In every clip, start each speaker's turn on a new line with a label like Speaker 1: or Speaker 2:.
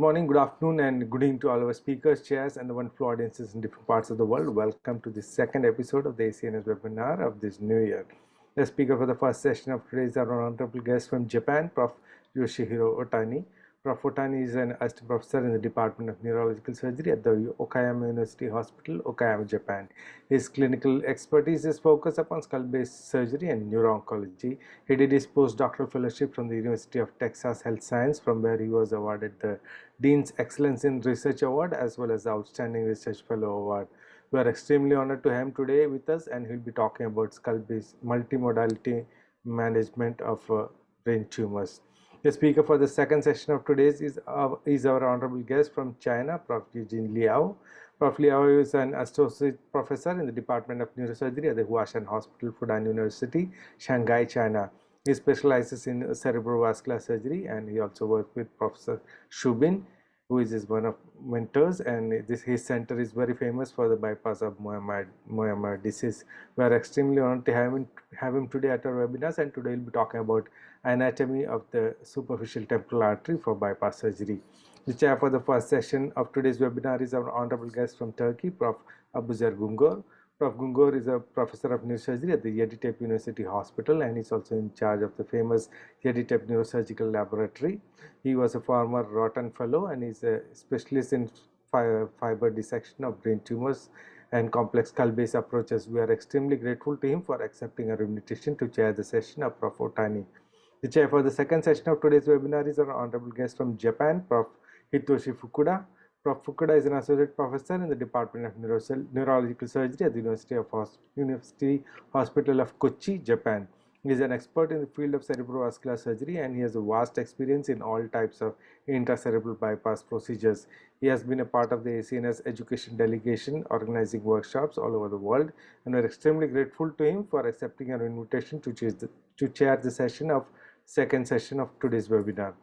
Speaker 1: morning, good afternoon, and good evening to all our speakers, chairs, and the wonderful audiences in different parts of the world. Welcome to the second episode of the ACNS webinar of this new year. The speaker for the first session of today is our honorable guest from Japan, Prof. Yoshihiro Otani. Prof. Otani is an assistant professor in the Department of Neurological Surgery at the Okayama University Hospital, Okayama, Japan. His clinical expertise is focused upon skull-based surgery and neuro-oncology. He did his postdoctoral fellowship from the University of Texas Health Science, from where he was awarded the Dean's Excellence in Research Award as well as the Outstanding Research Fellow Award. We are extremely honored to have him today with us, and he'll be talking about skull-based multimodality management of brain tumors. The speaker for the second session of today's is our honorable guest from China, Prof. Eugene Liao. Prof. Liao is an associate professor in the Department of Neurosurgery at the Huashan Hospital, Fudan University, Shanghai, China. He specializes in cerebrovascular surgery, and he also works with Professor Shubin, who is one of mentors, and his center is very famous for the bypass of Moeller disease. We are extremely honored to have him today at our webinars, and today we'll be talking about anatomy of the superficial temporal artery for bypass surgery. The chair for the first session of today's webinar is our honorable guest from Turkey, Prof. Abuzer Gungor. Prof. Gungor is a professor of neurosurgery at the Yeditepe University Hospital, and is also in charge of the famous Yeditepe Neurosurgical Laboratory. He was a former Rotten Fellow and is a specialist in fiber dissection of brain tumors and complex skull-based approaches. We are extremely grateful to him for accepting our invitation to chair the session of Prof. Otani. The chair for the second session of today's webinar is our honorable guest from Japan, Prof. Hitoshi Fukuda. Prof. Fukuda is an associate professor in the Department of Neurological Surgery at the University Hospital of Kochi, Japan. He is an expert in the field of cerebrovascular surgery, and he has a vast experience in all types of intracerebral bypass procedures. He has been a part of the ACNS education delegation, organizing workshops all over the world, and we are extremely grateful to him for accepting our invitation to chair the second session of today's webinar.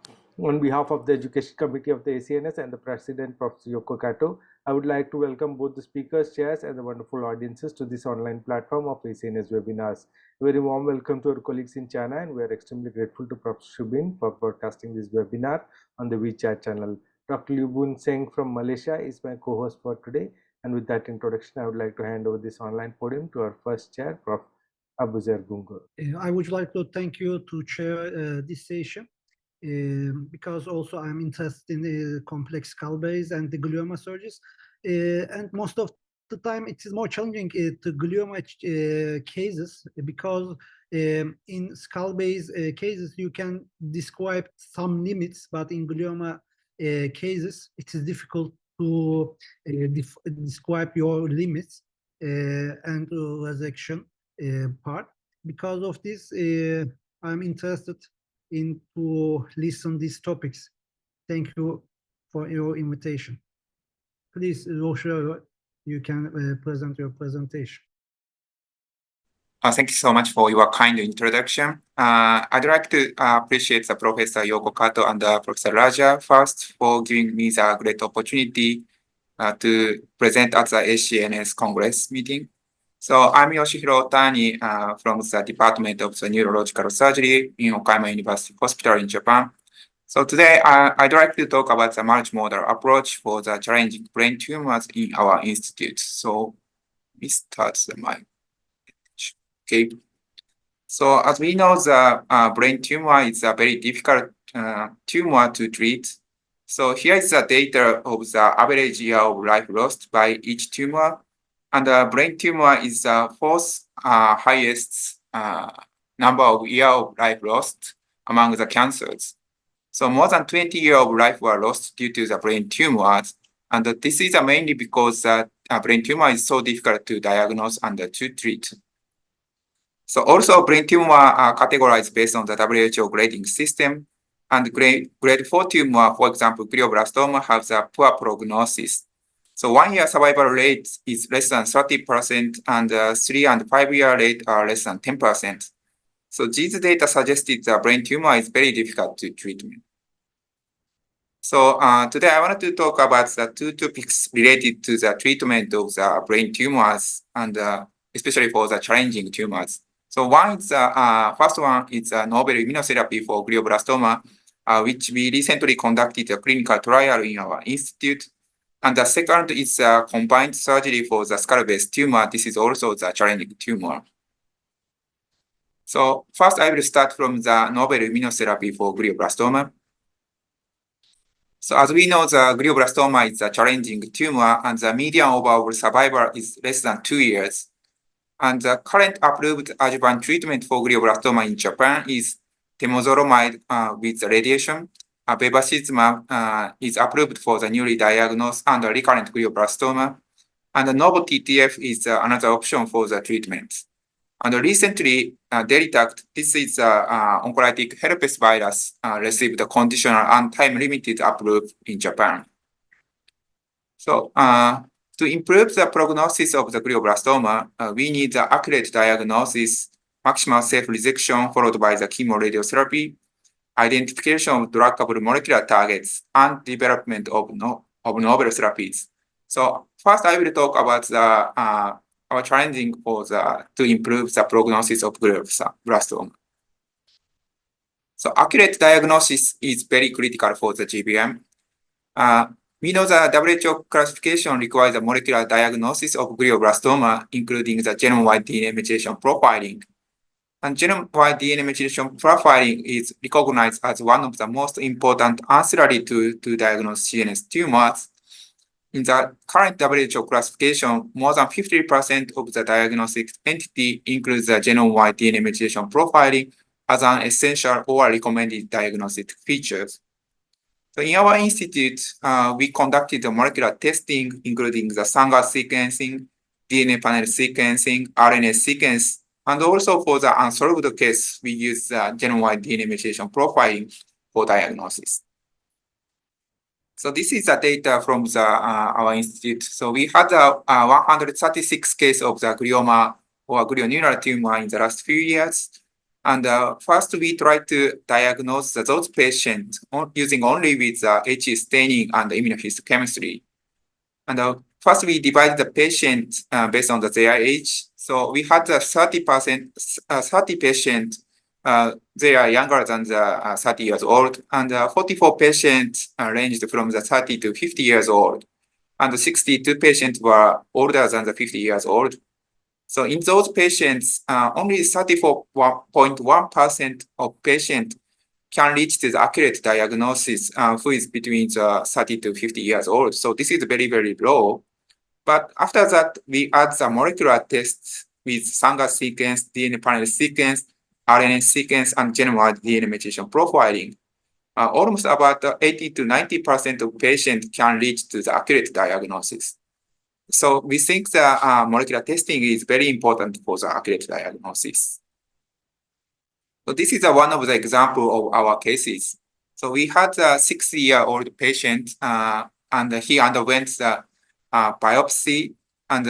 Speaker 1: On behalf of the Education Committee of the ACNS and the President, Professor Yoko Kato, I would like to welcome both the speakers, chairs, and the wonderful audiences to this online platform of ACNS webinars. A very warm welcome to our colleagues in China, and we are extremely grateful to Professor Shubin for broadcasting this webinar on the WeChat channel. Dr. Liu Bun Seng from Malaysia is my co-host for today, and with that introduction, I would like to hand over this online podium to our first chair, Prof. Abuzer Gungor.
Speaker 2: I would like to thank you to chair this session. Because also I'm interested in the complex skull base and the glioma surgeries, and most of the time it is more challenging to glioma cases, because in skull base cases you can describe some limits, but in glioma cases it is difficult to describe your limits and resection part. Because of this, I'm interested in to listen these topics. Thank you for your invitation. Please, Roshua, you can present your presentation.
Speaker 3: Thank you so much for your kind introduction. I'd like to appreciate the Professor Yoko Kato and Professor Raja first for giving me the great opportunity to present at the ACNS Congress meeting. So I'm Yoshihiro Otani from the Department of the Neurological Surgery in Okayama University Hospital in Japan. So today I'd like to talk about the multimodal approach for the challenging brain tumors in our institute. So let me start my page. Okay. So as we know, the brain tumor is a very difficult tumor to treat. So here is the data of the average year of life lost by each tumor. And the brain tumor is the fourth highest number of years of life lost among the cancers. So more than 20 years of life were lost due to the brain tumors. And this is mainly because the brain tumor is so difficult to diagnose and to treat. So also brain tumor are categorized based on the WHO grading system. And grade 4 tumor, for example, glioblastoma, has a poor prognosis. So 1 year survival rate is less than 30%, and 3 and 5 year rate are less than 10%. So these data suggested the brain tumor is very difficult to treat. So today I wanted to talk about the two topics related to the treatment of the brain tumors, and especially for the challenging tumors. So one is first one is novel immunotherapy for glioblastoma. which we recently conducted a clinical trial in our institute. And the second is combined surgery for the skull-based tumor. This is also the challenging tumor. So first, I will start from the novel immunotherapy for glioblastoma. So as we know, the glioblastoma is a challenging tumor, and the median overall survival is less than 2 years. And the current approved adjuvant treatment for glioblastoma in Japan is temozolomide with radiation. Bevacizumab is approved for the newly diagnosed and recurrent glioblastoma. And the novel TTF is another option for the treatment. And recently, Delitact, this is oncolytic herpes virus, received a conditional and time-limited approval in Japan. So to improve the prognosis of the glioblastoma, we need the accurate diagnosis, maximal safe resection followed by the chemoradiotherapy, identification of druggable molecular targets, and development of novel therapies. So first, I will talk about the our challenging for to improve the prognosis of glioblastoma. So accurate diagnosis is very critical for the GBM. We know the WHO classification requires a molecular diagnosis of glioblastoma, including the genome-wide DNA methylation profiling. And genome-wide DNA methylation profiling is recognized as one of the most important ancillary to diagnose CNS tumors. In the current WHO classification, more than 50% of the diagnostic entity includes the genome-wide DNA methylation profiling as an essential or recommended diagnostic features. So in our institute, we conducted the molecular testing, including the Sanger sequencing, DNA panel sequencing, RNA sequence, and also for the unsolved case, we use genome-wide DNA methylation profiling for diagnosis. So this is the data from our institute. So we had 136 cases of the glioma or glioneural tumor in the last few years. And first, we tried to diagnose those patients using only with HE staining and immunohistochemistry. And first, we divided the patients based on their age. So we had 30 patients. They are younger than 30 years old, and 44 patients ranged from the 30 to 50 years old, and 62 patients were older than the 50 years old. So in those patients, only 34.1% of patients can reach the accurate diagnosis who is between the 30 to 50 years old. So this is very, very low. But after that, we add the molecular tests with Sanger sequence, DNA panel sequence, RNA sequence, and genome-wide DNA methylation profiling. Almost about 80 to 90% of patients can reach to the accurate diagnosis. So we think the molecular testing is very important for the accurate diagnosis. So this is one of the examples of our cases. So we had a 6-year-old patient, and he underwent the biopsy, and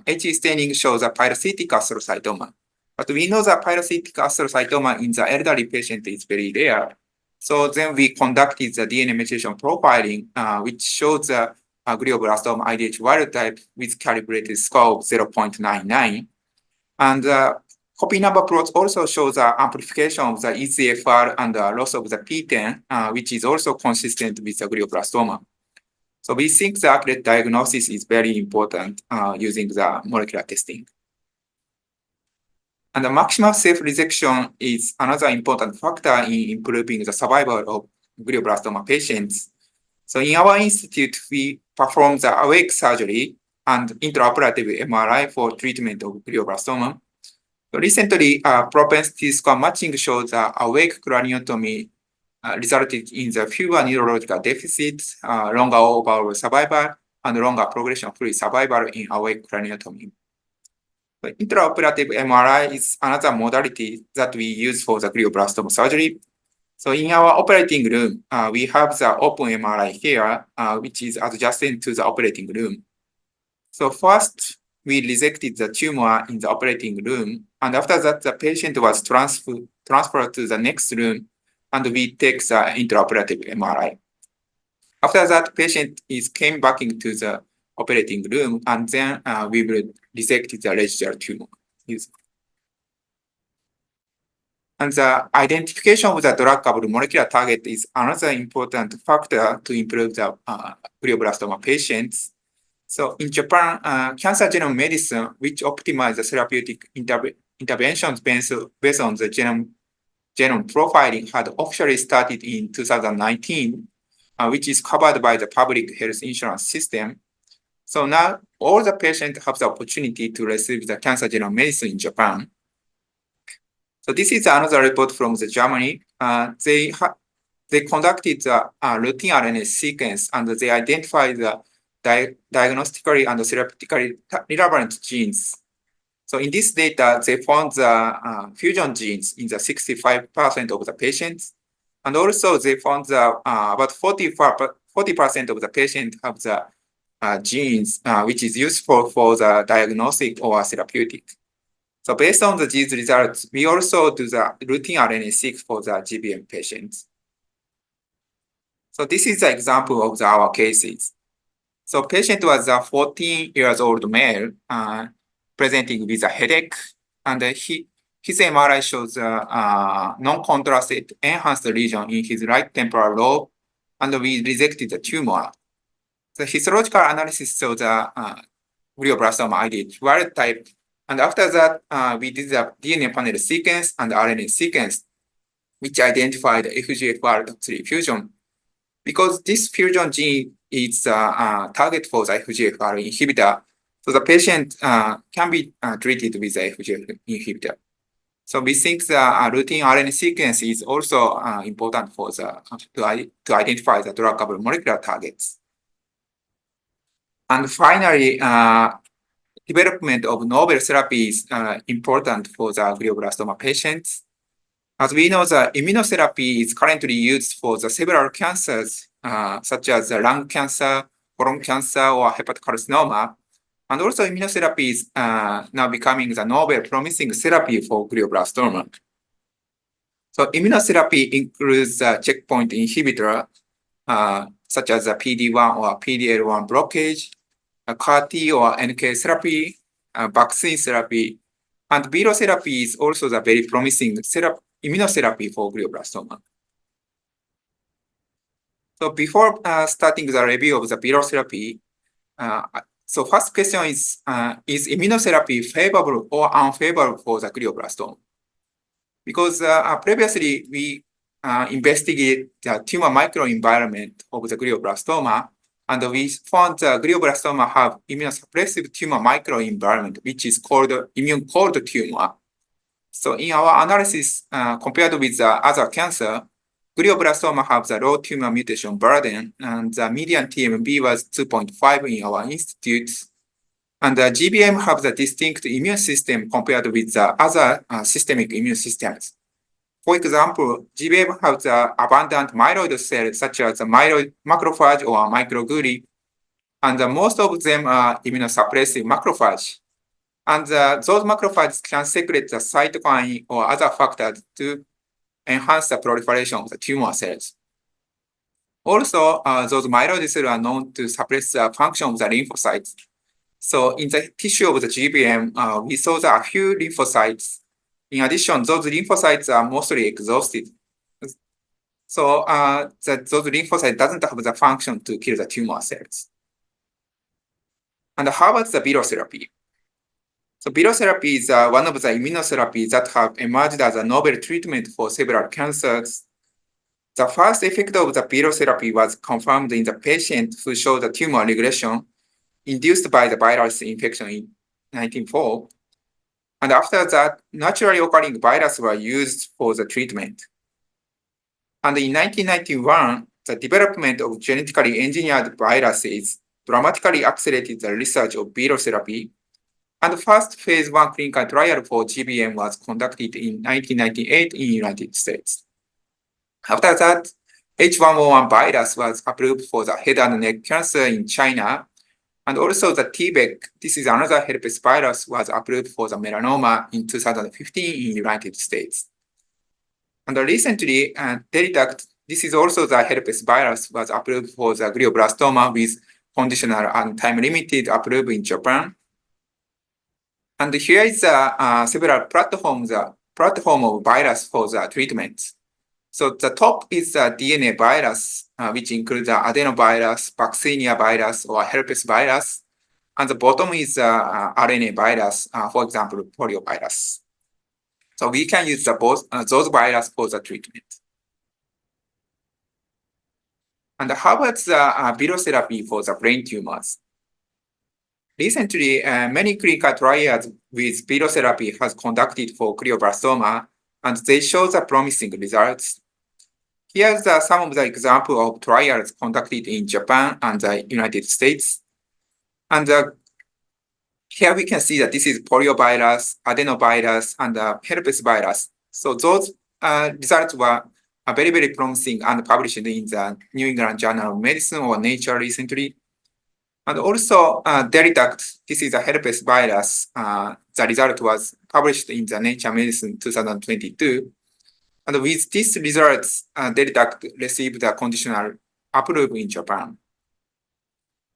Speaker 3: HE staining shows a pilocytic astrocytoma. But we know that pilocytic astrocytoma in the elderly patient is very rare. So then we conducted the DNA methylation profiling, which shows the glioblastoma IDH wild type with calibrated score of 0.99. And copy number plots also shows the amplification of the EGFR and loss of the PTEN, which is also consistent with the glioblastoma. So we think the accurate diagnosis is very important using the molecular testing. And the maximal safe resection is another important factor in improving the survival of glioblastoma patients. So in our institute, we perform the awake surgery and intraoperative MRI for treatment of glioblastoma. So recently, propensity score matching shows that awake craniotomy resulted in the fewer neurological deficits, longer overall survival, and longer progression-free survival in awake craniotomy. But intraoperative MRI is another modality that we use for the glioblastoma surgery. So in our operating room, we have the open MRI here, which is adjacent to the operating room. So first, we resected the tumor in the operating room, and after that, the patient was transferred to the next room, and we take the intraoperative MRI. After that, patient came back into the operating room, and then we will resect the residual tumor. And the identification of the druggable molecular target is another important factor to improve the glioblastoma patients. So in Japan, cancer genome medicine, which optimizes the therapeutic interventions based on the genome profiling, had officially started in 2019, which is covered by the public health insurance system. So now all the patients have the opportunity to receive the cancer genome medicine in Japan. So this is another report from Germany. They conducted the routine RNA sequence and they identified the diagnostically and therapeutically relevant genes. So in this data, they found the fusion genes in the 65% of the patients. And also they found the about 40% of the patients have the genes which is useful for the diagnostic or therapeutic. So based on these results, we also do the routine RNA-seq for the GBM patients. So this is the example of our cases. So patient was a 14 years old male presenting with a headache, and his MRI shows a non-contrasted enhanced lesion in his right temporal lobe, and we rejected the tumor. The histological analysis shows the glioblastoma IDH wild type. And after that, we did the DNA panel sequence and RNA sequence, which identified FGFR3 fusion. Because this fusion gene is a target for the FGFR inhibitor, so the patient can be treated with the FGFR inhibitor. So we think the routine RNA sequence is also important for the to identify the druggable molecular targets. And finally, development of novel therapies important for the glioblastoma patients. As we know, the immunotherapy is currently used for the several cancers, such as lung cancer, colon cancer, or hepatocarcinoma. And also immunotherapy is now becoming the novel promising therapy for glioblastoma. So immunotherapy includes checkpoint inhibitor, such as a PD-1 or PD-L1 blockage, CAR-T or NK therapy, vaccine therapy, and virotherapy is also the very promising immunotherapy for glioblastoma. So before starting the review of the virotherapy, so first question is immunotherapy favorable or unfavorable for the glioblastoma? Because previously we investigated the tumor microenvironment of the glioblastoma, and we found the glioblastoma have immunosuppressive tumor microenvironment, which is called immune cold tumor. So in our analysis, compared with the other cancer, glioblastoma have the low tumor mutation burden, and the median TMB was 2.5 in our institute. And the GBM have the distinct immune system compared with the other systemic immune systems. For example, GBM have the abundant myeloid cells such as the myeloid macrophage or microglia, and most of them are immunosuppressive macrophage. And those macrophages can secrete the cytokine or other factors to enhance the proliferation of the tumor cells. Also, those myeloid cells are known to suppress the function of the lymphocytes. So in the tissue of the GBM, we saw that a few lymphocytes. In addition, those lymphocytes are mostly exhausted. So those lymphocytes doesn't have the function to kill the tumor cells. And how about the virotherapy? So virotherapy is one of the immunotherapies that have emerged as a novel treatment for several cancers. The first effect of the virotherapy was confirmed in the patient who showed the tumor regression induced by the virus infection in 1904. And after that, naturally occurring viruses were used for the treatment. And in 1991, the development of genetically engineered viruses dramatically accelerated the research of virotherapy. And the first phase 1 clinical trial for GBM was conducted in 1998 in the United States. After that, H1N1 virus was approved for the head and neck cancer in China. And also the T-BEC, this is another herpes virus, was approved for the melanoma in 2015 in the United States. And recently, Teridact, this is also the herpes virus, was approved for the glioblastoma with conditional and time-limited approval in Japan. And here is several platforms platform of virus for the treatment. So the top is the DNA virus, which includes the adenovirus, vaccinia virus, or herpes virus. And the bottom is RNA virus, for example, poliovirus. So we can use those viruses for the treatment. And how about the virus therapy for the brain tumors? Recently, many clinical trials with virus therapy has conducted for glioblastoma, and they show the promising results. Here's some of the examples of trials conducted in Japan and the United States. And here we can see that this is poliovirus, adenovirus, and herpes virus. So those results were very, very promising and published in the New England Journal of Medicine or Nature recently. And also, Deridact, this is a herpes virus. The result was published in the Nature Medicine 2022. And with these results, Deridact received a conditional approval in Japan.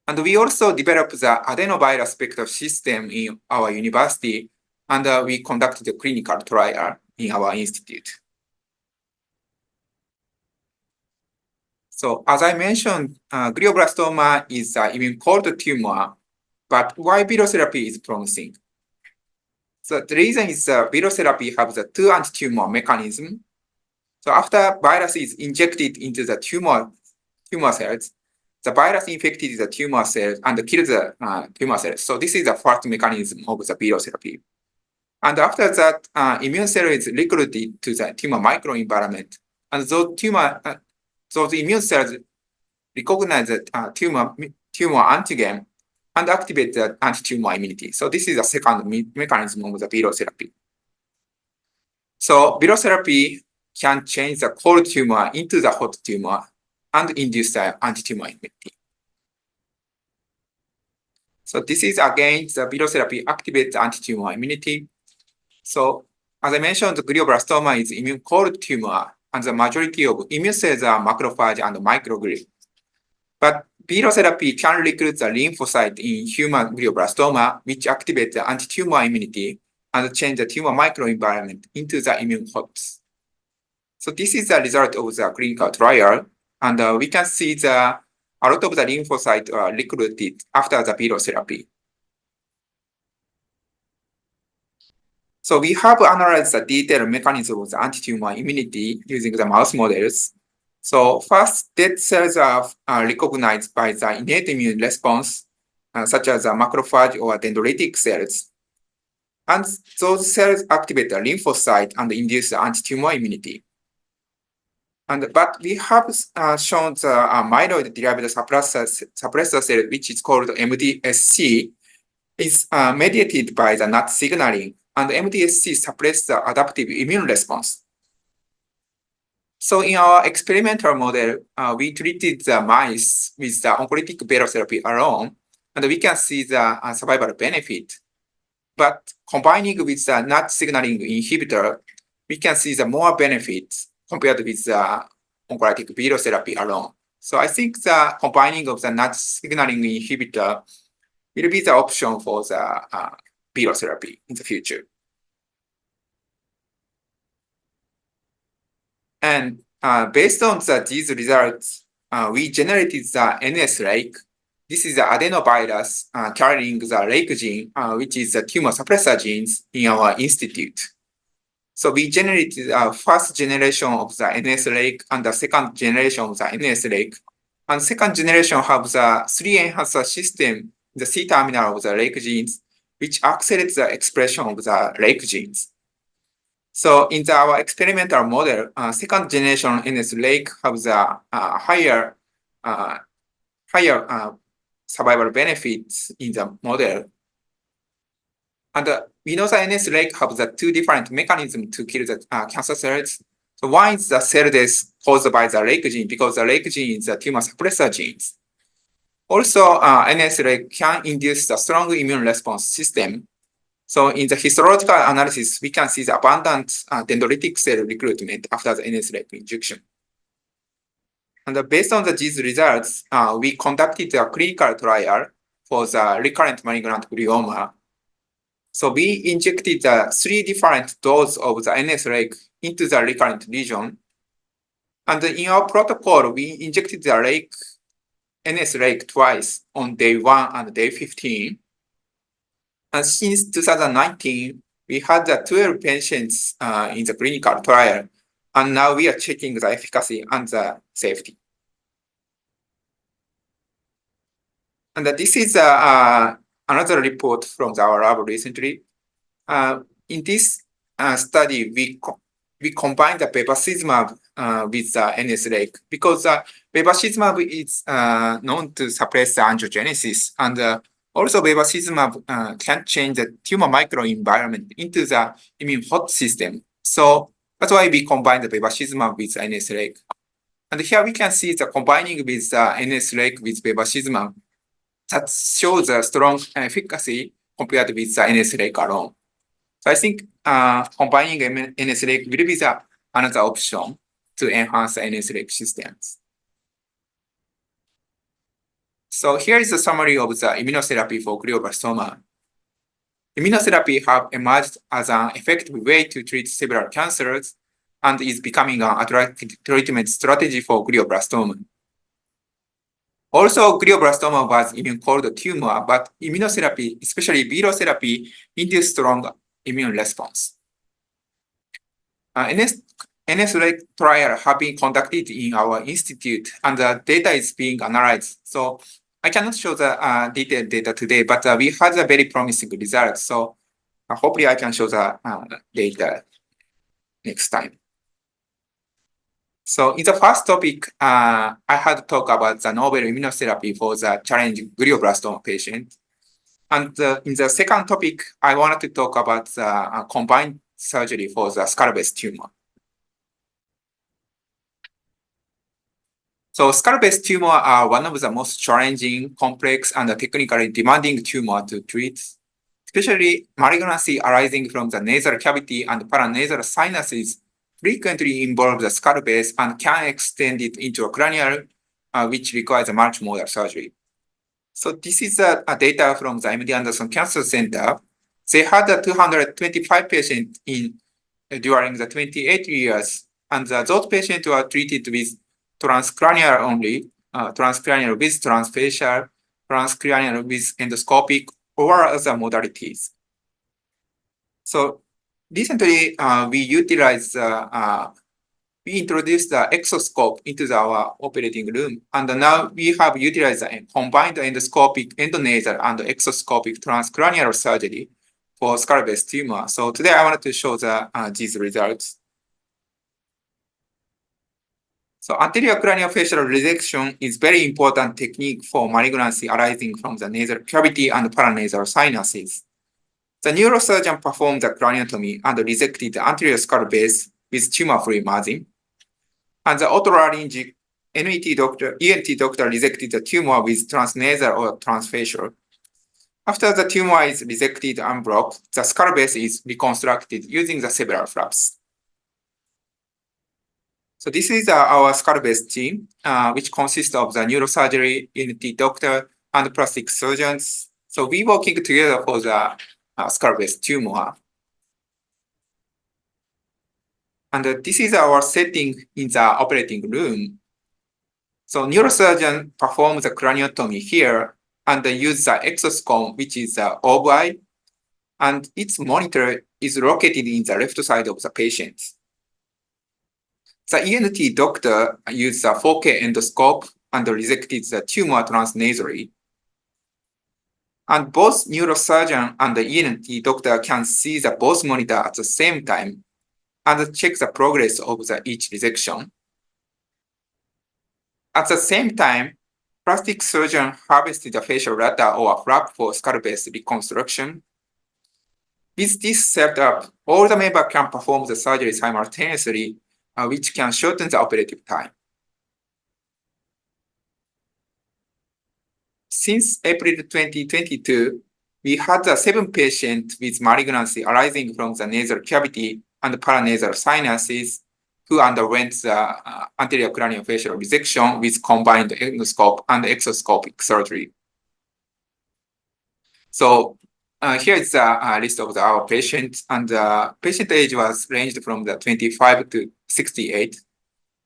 Speaker 3: And we also developed the adenovirus vector system in our university, and we conducted a clinical trial in our institute. So as I mentioned, glioblastoma is an immune cold tumor, but why virus therapy is promising? So the reason is virus therapy has a two anti-tumor mechanism. So after virus is injected into the tumor cells, the virus infected the tumor cells and kills the tumor cells. So this is the first mechanism of the virus therapy. And after that, immune cell is recruited to the tumor microenvironment, and those immune cells recognize the tumor antigen and activate the anti-tumor immunity. So this is the second mechanism of the virus therapy. So virus therapy can change the cold tumor into the hot tumor and induce the anti-tumor immunity. So this is again the virus therapy activates the anti-tumor immunity. So as I mentioned, the glioblastoma is immune cold tumor, and the majority of immune cells are macrophage and microglia. But virus therapy can recruit the lymphocyte in human glioblastoma, which activate the anti-tumor immunity and change the tumor microenvironment into the immune hosts. So this is the result of the clinical trial, and we can see a lot of the lymphocytes are recruited after the virus therapy. So we have analyzed the detailed mechanism of the anti-tumor immunity using the mouse models. So first, dead cells are recognized by the innate immune response, such as macrophage or dendritic cells. And those cells activate the lymphocyte and induce the anti-tumor immunity. But we have shown the myeloid-derived suppressor cell, which is called MDSC, is mediated by the NOT signaling, and MDSC suppresses the adaptive immune response. So in our experimental model, we treated the mice with the oncolytic virus therapy alone, and we can see the survival benefit. But combining with the NOT signaling inhibitor, we can see the more benefits compared with the oncolytic virus therapy alone. So I think the combining of the NOT signaling inhibitor will be the option for the virus therapy in the future. And based on these results, we generated the NS lake. This is the adenovirus carrying the lake gene, which is the tumor suppressor genes in our institute. So we generated the first generation of the NS lake and the second generation of the NS lake. And second generation have the 3 enhancer system, the C terminal of the lake genes, which accelerates the expression of the lake genes. So in our experimental model, second generation NS lake has a higher survival benefits in the model. And we know the NS lake has the two different mechanisms to kill the cancer cells. So one is the cell death caused by the lake gene, because the lake gene is the tumor suppressor genes. Also, NS lake can induce the strong immune response system. So in the histological analysis, we can see the abundant dendritic cell recruitment after the NS lake injection. And based on these results, we conducted a clinical trial for the recurrent malignant glioma. So we injected the 3 different doses of the NS lake into the recurrent region. And in our protocol, we injected the NS lake twice on day 1 and day 15. And since 2019, we had the 12 patients in the clinical trial, and now we are checking the efficacy and the safety. And this is another report from our lab recently. In this study, we combined the bevacizumab with the NS lake because bevacizumab is known to suppress the angiogenesis, and also bevacizumab can change the tumor microenvironment into the immune hot system. So that's why we combine the bevacizumab with NS lake. And here we can see the combining with the NS lake with bevacizumab that shows a strong efficacy compared with the NS lake alone. So I think combining NS lake will be another option to enhance the NS lake systems. So here is a summary of the immunotherapy for glioblastoma. Immunotherapy have emerged as an effective way to treat several cancers and is becoming an attractive treatment strategy for glioblastoma. Also, glioblastoma was immune cold tumor, but immunotherapy, especially virotherapy, induced strong immune response. NS-lake trial have been conducted in our institute, and the data is being analyzed. So I cannot show the detailed data today, but we had a very promising result. So hopefully I can show the data next time. So in the first topic, I had to talk about the novel immunotherapy for the challenging glioblastoma patient. And in the second topic, I wanted to talk about the combined surgery for the skull-base tumor. So skull-base tumor are one of the most challenging, complex, and technically demanding tumor to treat, especially malignancy arising from the nasal cavity and paranasal sinuses frequently involve the skull base and can extend it into a cranial, which requires a multimodal surgery. So this is data from the MD Anderson Cancer Center. They had 225 patients during the 28 years, and those patients were treated with transcranial only, transcranial with transfacial, transcranial with endoscopic, or other modalities. So recently, we introduced the exoscope into our operating room, and now we have utilized a combined endoscopic, endonasal, and exoscopic transcranial surgery for skull-base tumor. So today I wanted to show these results. So anterior craniofacial resection is very important technique for malignancy arising from the nasal cavity and paranasal sinuses. The neurosurgeon performed the craniotomy and resected the anterior skull base with tumor-free margin. And the otolarynging ENT doctor resected the tumor with transnasal or transfacial. After the tumor is resected and blocked, the skull base is reconstructed using the several flaps. So this is our skull base team, which consists of the neurosurgery, ENT doctor, and plastic surgeons. So we working together for the skull-base tumor. And this is our setting in the operating room. So neurosurgeon performs the craniotomy here and use the exoscope, which is the OVI, and its monitor is located in the left side of the patient. The ENT doctor used the 4K endoscope and resected the tumor transnasally. And both neurosurgeon and the ENT doctor can see the both monitor at the same time and check the progress of each resection. At the same time, plastic surgeon harvested the facial data or flap for skull-base reconstruction. With this setup, all the members can perform the surgery simultaneously, which can shorten the operative time. Since April 2022, we had 7 patients with malignancy arising from the nasal cavity and paranasal sinuses who underwent the anterior craniofacial resection with combined endoscope and exoscopic surgery. So here is a list of our patients, and the patient age was ranged from the 25 to 68.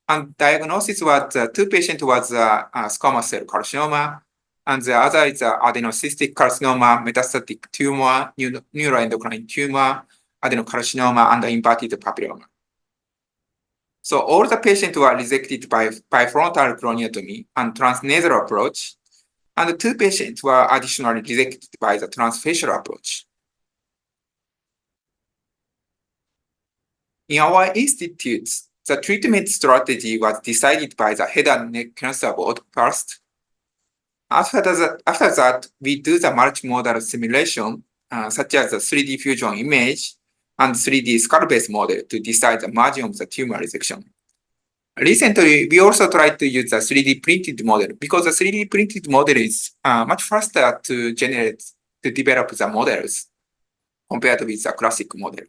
Speaker 3: And diagnosis was two patients was squamous cell carcinoma, and the other is adenocystic carcinoma, metastatic tumor, neuroendocrine tumor, adenocarcinoma, and inverted papilloma. So all the patients were resected by frontal craniotomy and transnasal approach, and the two patients were additionally resected by the transfacial approach. In our institutes, the treatment strategy was decided by the head and neck cancer board first. After that, we do the multimodal simulation, such as the 3D fusion image and 3D skull-based model to decide the margin of the tumor resection. Recently, we also tried to use the 3D printed model because the 3D printed model is much faster to develop the models compared with the classic model.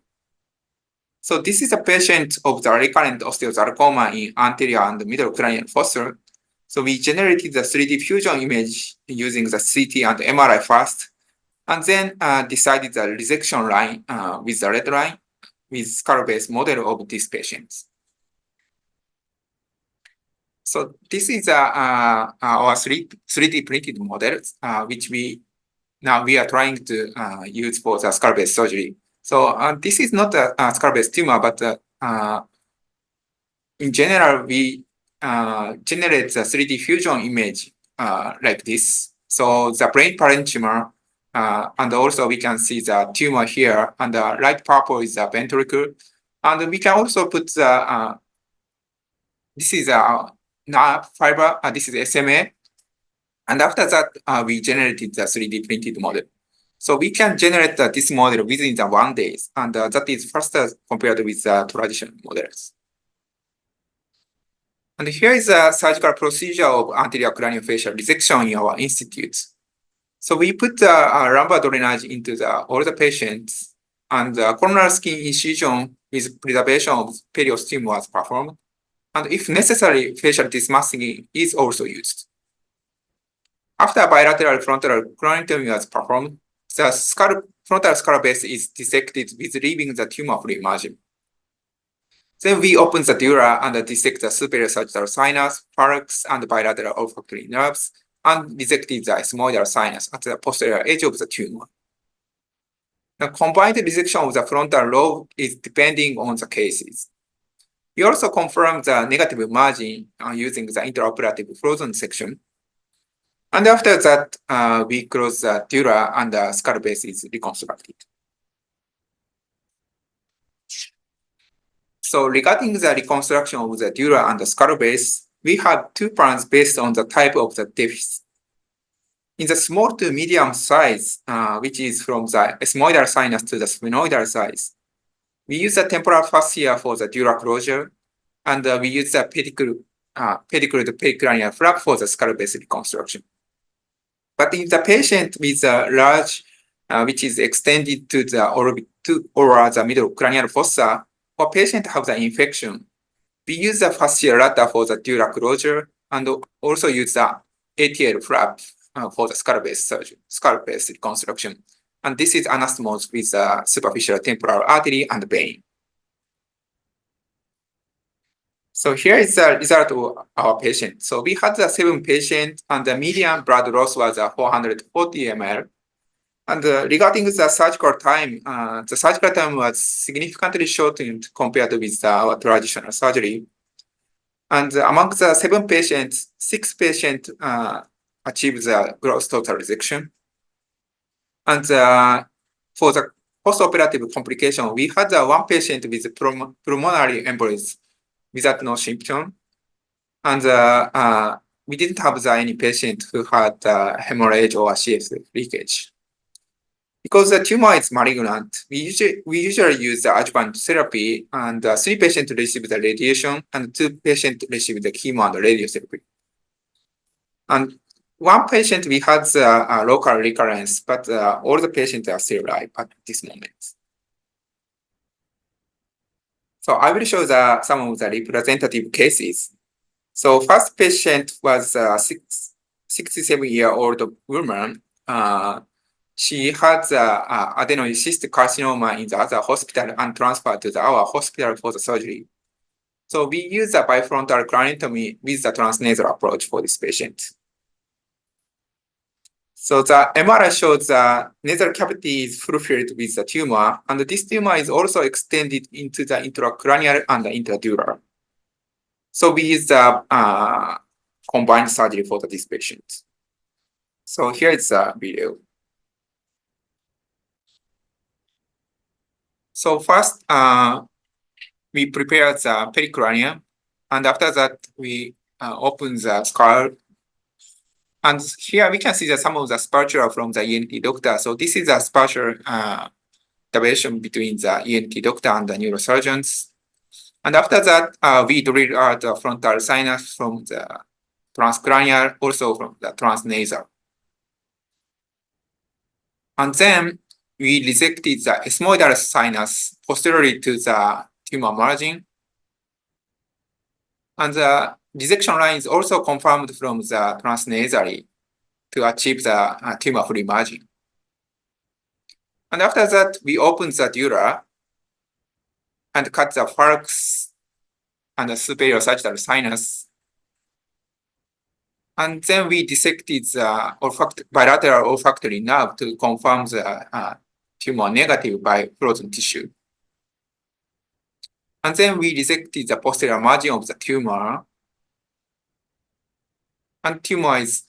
Speaker 3: So this is a patient of the recurrent osteosarcoma in anterior and middle cranial fossa. So we generated the 3D fusion image using the CT and MRI first, and then decided the resection line with the red line with skull-based model of these patients. So this is our 3D printed model, which we are trying to use for the skull-based surgery. So this is not a skull-based tumor, but in general, we generate the 3D fusion image like this. So the brain parenchyma, and also we can see the tumor here, and the light purple is the ventricle. And we can also put the, this is a nerve fiber, this is SMA. And after that, we generated the 3D printed model. So we can generate this model within the 1 day, and that is faster compared with the traditional models. And here is a surgical procedure of anterior craniofacial resection in our institute. So we put lumbar drainage into all the patients, and coronal skin incision with preservation of periosteum was performed. And if necessary, facial dismasking is also used. After bilateral frontal craniotomy was performed, the frontal skull base is dissected with leaving the tumor-free margin. Then we open the dura and dissect the superior sagittal sinus, pharynx, and bilateral olfactory nerves, and resected the ethmoidal sinus at the posterior edge of the tumor. The combined resection of the frontal lobe is depending on the cases. We also confirm the negative margin using the intraoperative frozen section. And after that, we close the dura and the skull base is reconstructed. So regarding the reconstruction of the dura and the skull base, we have two plans based on the type of the deficit. In the small to medium size, which is from the ethmoidal sinus to the sphenoidal size, we use the temporal fascia for the dura closure, and we use the pedicled pericranial flap for the skull base reconstruction. But in the patient with a large, which is extended to the orbit or the middle cranial fossa, or patient have the infection, we use the fascia lata for the dura closure, and also use the ATL flap for the skull base surgery, skull base reconstruction. And this is anastomosed with superficial temporal artery and vein. So here is the result of our patient. So we had the 7 patients, and the median blood loss was 440 ml. And regarding the surgical time was significantly shortened compared with our traditional surgery. And among the 7 patients, 6 patients achieved the gross total resection. And for the post-operative complication, we had 1 patient with pulmonary embolism without no symptom. And we didn't have any patient who had hemorrhage or CSF leakage. Because the tumor is malignant, we usually use the adjuvant therapy, and 3 patients received the radiation, and 2 patients received the chemo and radiotherapy. And 1 patient, we had the local recurrence, but all the patients are still alive at this moment. So I will show some of the representative cases. So first patient was a 67-year-old woman. she had the adenoid cyst carcinoma in the other hospital and transferred to our hospital for the surgery. So we use the bifrontal craniotomy with the transnasal approach for this patient. So the MRI shows the nasal cavity is fulfilled with the tumor, and this tumor is also extended into the intracranial and the intradural. So we use the combined surgery for this patient. So here is the video. So first, we prepare the pericranium, and after that, we open the skull. And here we can see some of the spatula from the ENT doctor. So this is a spatial deviation between the ENT doctor and the neurosurgeons. And after that, we drill out the frontal sinus from the transcranial, also from the transnasal. And then we resected the ethmoidal sinus posteriorly to the tumor margin. And the resection line is also confirmed from the transnasally to achieve the tumor-free margin. And after that, we open the dura and cut the pharynx and the superior sagittal sinus. And then we dissected the bilateral olfactory nerve to confirm the tumor negative by frozen tissue. And then we resected the posterior margin of the tumor. And tumor is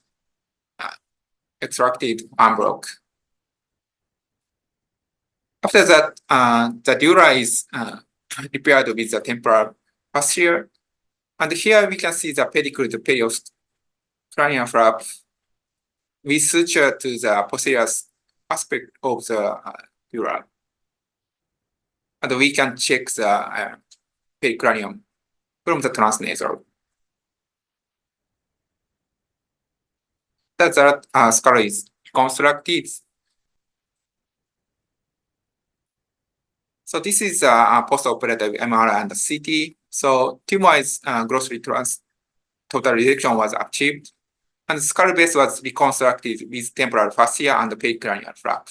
Speaker 3: extracted en bloc. After that, the dura is repaired with the temporal fascia. And here we can see the pedicled periosternal flap. We suture to the posterior aspect of the dura. And we can check the pericranium from the transnasal. That's that skull is constructed. So this is a post-operative MRI and CT. So tumor is grossly total resection was achieved, and skull base was reconstructed with temporal fascia and pericranial flap.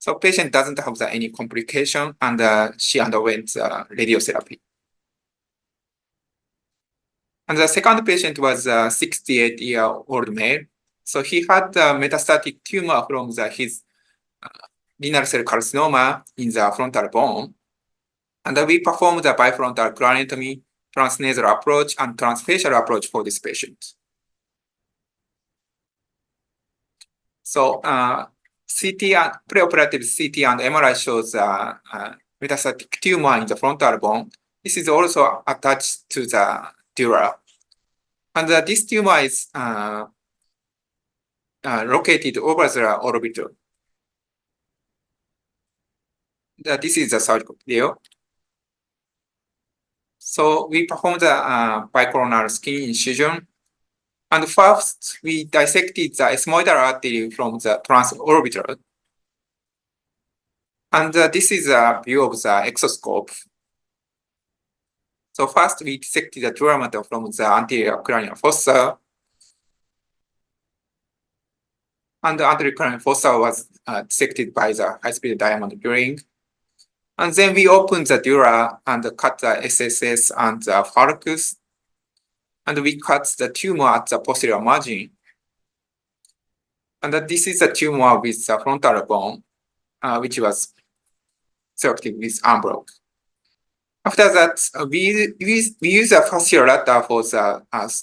Speaker 3: So patient doesn't have any complication, and she underwent radiotherapy. And the second patient was a 68-year-old male. So he had metastatic tumor from his renal cell carcinoma in the frontal bone. And we performed the bifrontal craniotomy, transnasal approach, and transfacial approach for this patient. So CT and preoperative CT and MRI shows metastatic tumor in the frontal bone. This is also attached to the dura. And this tumor is located over the orbital. This is the surgical video. So we performed the bicoronal skin incision. And first, we dissected the ethmoidal artery from the transorbital. And this is a view of the exoscope. So first, we dissected the dura mater from the anterior cranial fossa. And the anterior cranial fossa was dissected by the high-speed diamond drilling. And then we opened the dura and cut the SSS and the pharynx. And we cut the tumor at the posterior margin. And this is the tumor with the frontal bone, which was selected with en bloc. After that, we use a fascial latter for the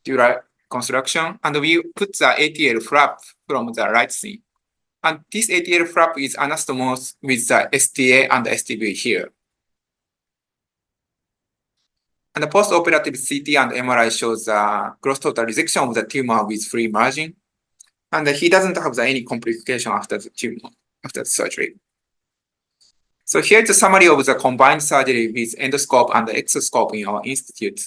Speaker 3: dura construction, and we put the ATL flap from the right side. And this ATL flap is anastomosed with the STA and the STV here. And the post-operative CT and MRI shows gross total resection of the tumor with free margin. And he doesn't have any complication after the tumor, after the surgery. So here's a summary of the combined surgery with endoscope and the exoscope in our institute.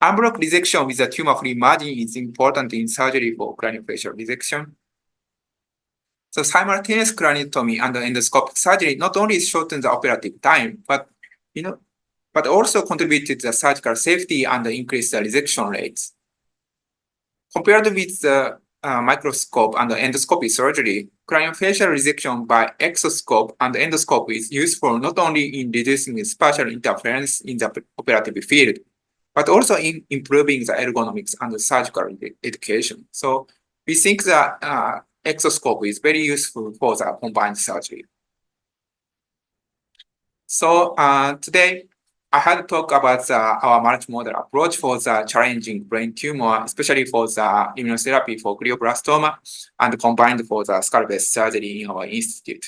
Speaker 3: En bloc resection with the tumor-free margin is important in surgery for craniofacial resection. So simultaneous craniotomy and endoscopic surgery not only shorten the operative time, but also contribute to the surgical safety and increase the resection rates. Compared with the microscope and endoscopy surgery, craniofacial resection by exoscope and endoscope is useful not only in reducing spatial interference in the operative field, but also in improving the ergonomics and surgical education. So we think that exoscope is very useful for the combined surgery. So today, I had to talk about our multimodal approach for the challenging brain tumor, especially for the immunotherapy for glioblastoma and combined for the skull-based surgery in our institute.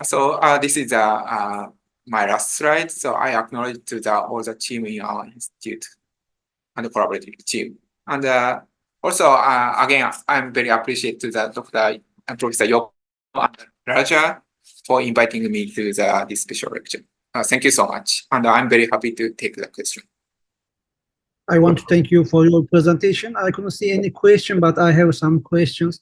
Speaker 3: So this is my last slide. So I acknowledge to all the team in our institute and the collaborative team. And also, again, I'm very appreciative to the Dr. and Professor Yoko and Raja for inviting me to this special lecture. Thank you so much. And I'm very happy to take the question.
Speaker 2: I want to thank you for your presentation. I couldn't see any question, but I have some questions.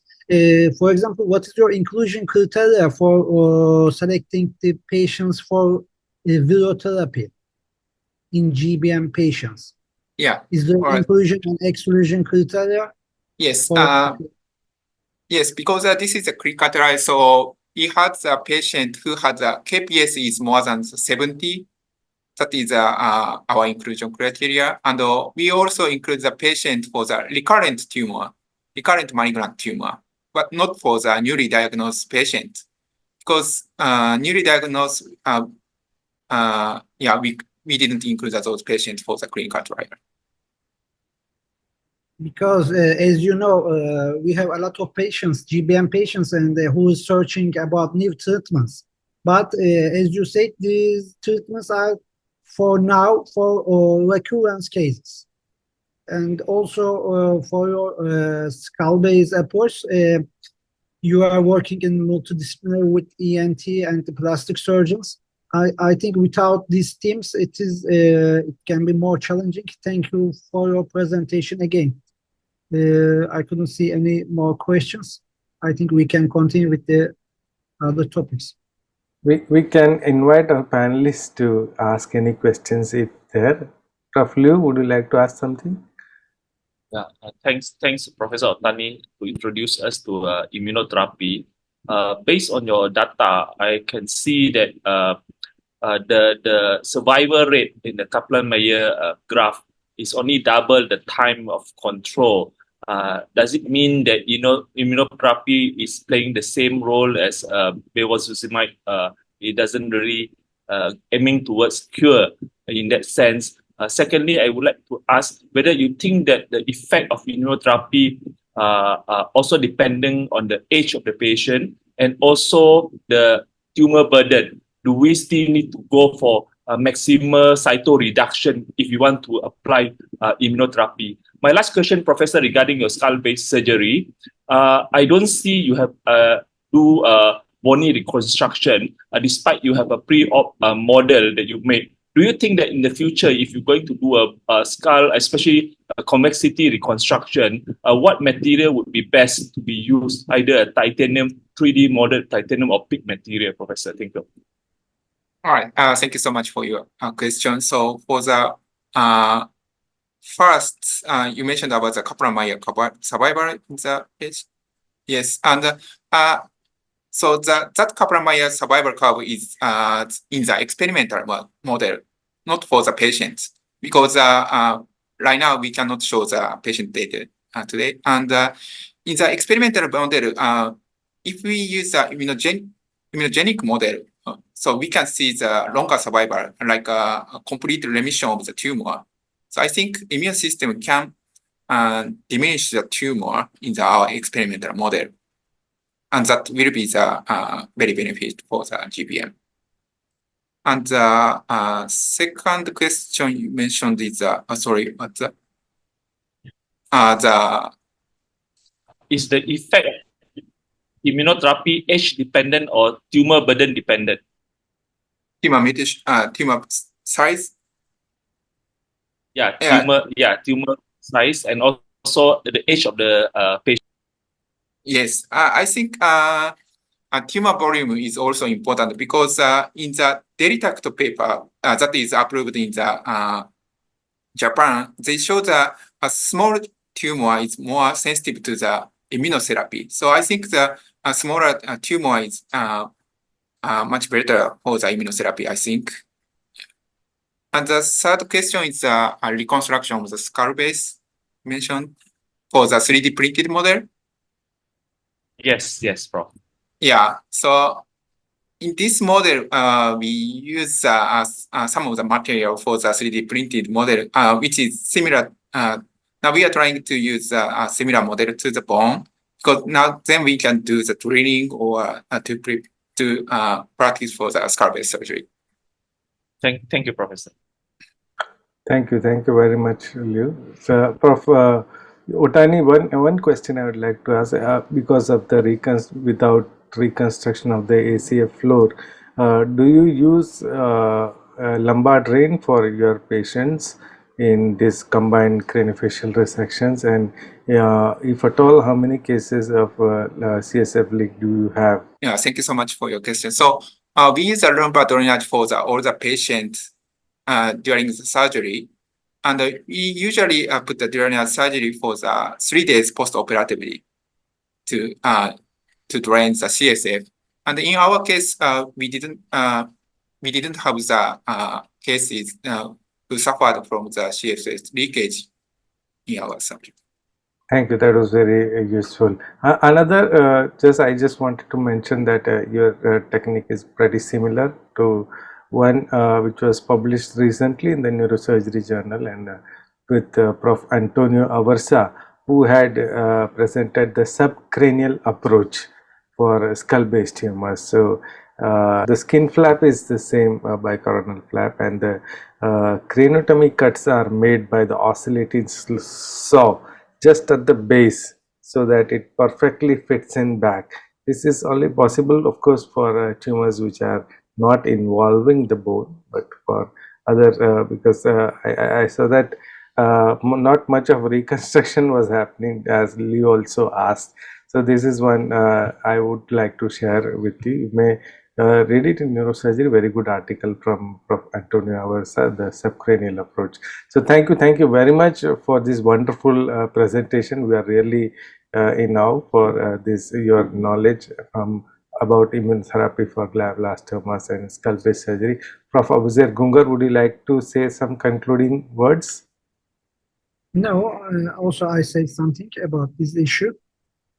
Speaker 2: For example, what is your inclusion criteria for selecting the patients for virotherapy in GBM patients?
Speaker 3: Yeah.
Speaker 2: Is there inclusion and exclusion criteria?
Speaker 3: Yes. Yes, because this is a clinical trial. So we had a patient who had a KPS is more than 70. That is our inclusion criteria. And we also include the patient for the recurrent tumor, recurrent malignant tumor, but not for the newly diagnosed patient. Because newly diagnosed, we didn't include those patients for the clinical trial.
Speaker 2: Because as you know, we have a lot of patients, GBM patients, and who is searching about new treatments. But as you said, these treatments are for now for recurrence cases. And also for your skull-based approach, you are working in multidisciplinary with ENT and the plastic surgeons. I think without these teams, it can be more challenging. Thank you for your presentation again. I couldn't see any more questions. I think we can continue with the other topics.
Speaker 1: We can invite our panelists to ask any questions if there. Prof. Liu, would you like to ask something?
Speaker 4: Yeah, thanks, Professor Ohtani, to introduce us to immunotherapy. Based on your data, I can see that the survival rate in the Kaplan-Meier graph is only double the time of control. Does it mean that immunotherapy is playing the same role as bevacizumab? It doesn't really aiming towards cure in that sense. Secondly, I would like to ask whether you think that the effect of immunotherapy also depending on the age of the patient and also the tumor burden. Do we still need to go for a maximal cytoreduction if you want to apply immunotherapy? My last question, Professor, regarding your skull-based surgery, I don't see you have do bony reconstruction despite you have a pre-op model that you made. Do you think that in the future, if you're going to do a skull, especially a convexity reconstruction, what material would be best to be used, either a titanium, 3D molded titanium or PICC material, Professor? Thank you.
Speaker 3: All right. Thank you so much for your question. So for the first, you mentioned about the Kaplan-Meier survival in the page. Yes, and so that Kaplan-Meier survival curve is in the experimental model, not for the patient, because right now we cannot show the patient data today. And in the experimental model, if we use the immunogenic model, so we can see the longer survival, like a complete remission of the tumor. So I think immune system can diminish the tumor in our experimental model. And that will be the very benefit for the GBM. And the second question you mentioned is, sorry, what's that?
Speaker 4: Is the effect immunotherapy age dependent or tumor burden dependent?
Speaker 3: Tumor mutation, tumor size?
Speaker 4: Yeah, tumor size and also the age of the patient.
Speaker 3: Yes, I think tumor volume is also important because in the Delitact paper that is approved in the Japan, they show a small tumor is more sensitive to the immunotherapy. So I think the smaller tumor is much better for the immunotherapy, I think. And the third question is a reconstruction of the skull base mentioned for the 3D printed model.
Speaker 4: Yes, yes, Prof.
Speaker 3: Yeah, so in this model, we use some of the material for the 3D printed model, which is similar. Now we are trying to use a similar model to the bone, because now then we can do the drilling or to practice for the skull-based surgery.
Speaker 4: Thank you, Professor.
Speaker 1: Thank you very much, Liu. So, Prof. Otani, one question I would like to ask, because of the without reconstruction of the ACF floor, do you use lumbar drain for your patients in this combined craniofacial resections? And if at all, how many cases of CSF leak do you have?
Speaker 3: Yeah, thank you so much for your question. So we use a lumbar drainage for all the patients during the surgery. And we usually put the drainage surgery for the 3 days post-operatively to drain the CSF. And in our case, we didn't have the cases who suffered from the CSF leakage in our subject.
Speaker 1: Thank you. That was very useful. Another, I just wanted to mention that your technique is pretty similar to one which was published recently in the Neurosurgery Journal, and with Prof. Antonio Aversa, who had presented the subcranial approach for skull-based tumors. So the skin flap is the same bicoronal flap, and the craniotomy cuts are made by the oscillating saw just at the base, so that it perfectly fits in back. This is only possible, of course, for tumors which are not involving the bone, but for other, because I saw that not much of reconstruction was happening, as Liu also asked. So this is one I would like to share with you. You may read it in Neurosurgery, very good article from Prof. Antonio Aversa, the subcranial approach. So thank you very much for this wonderful presentation. We are really in awe for this, your knowledge about immunotherapy for glioblastomas and skull-based surgery. Prof. Abuzair Gungar, would you like to say some concluding words?
Speaker 2: No, also I say something about this issue.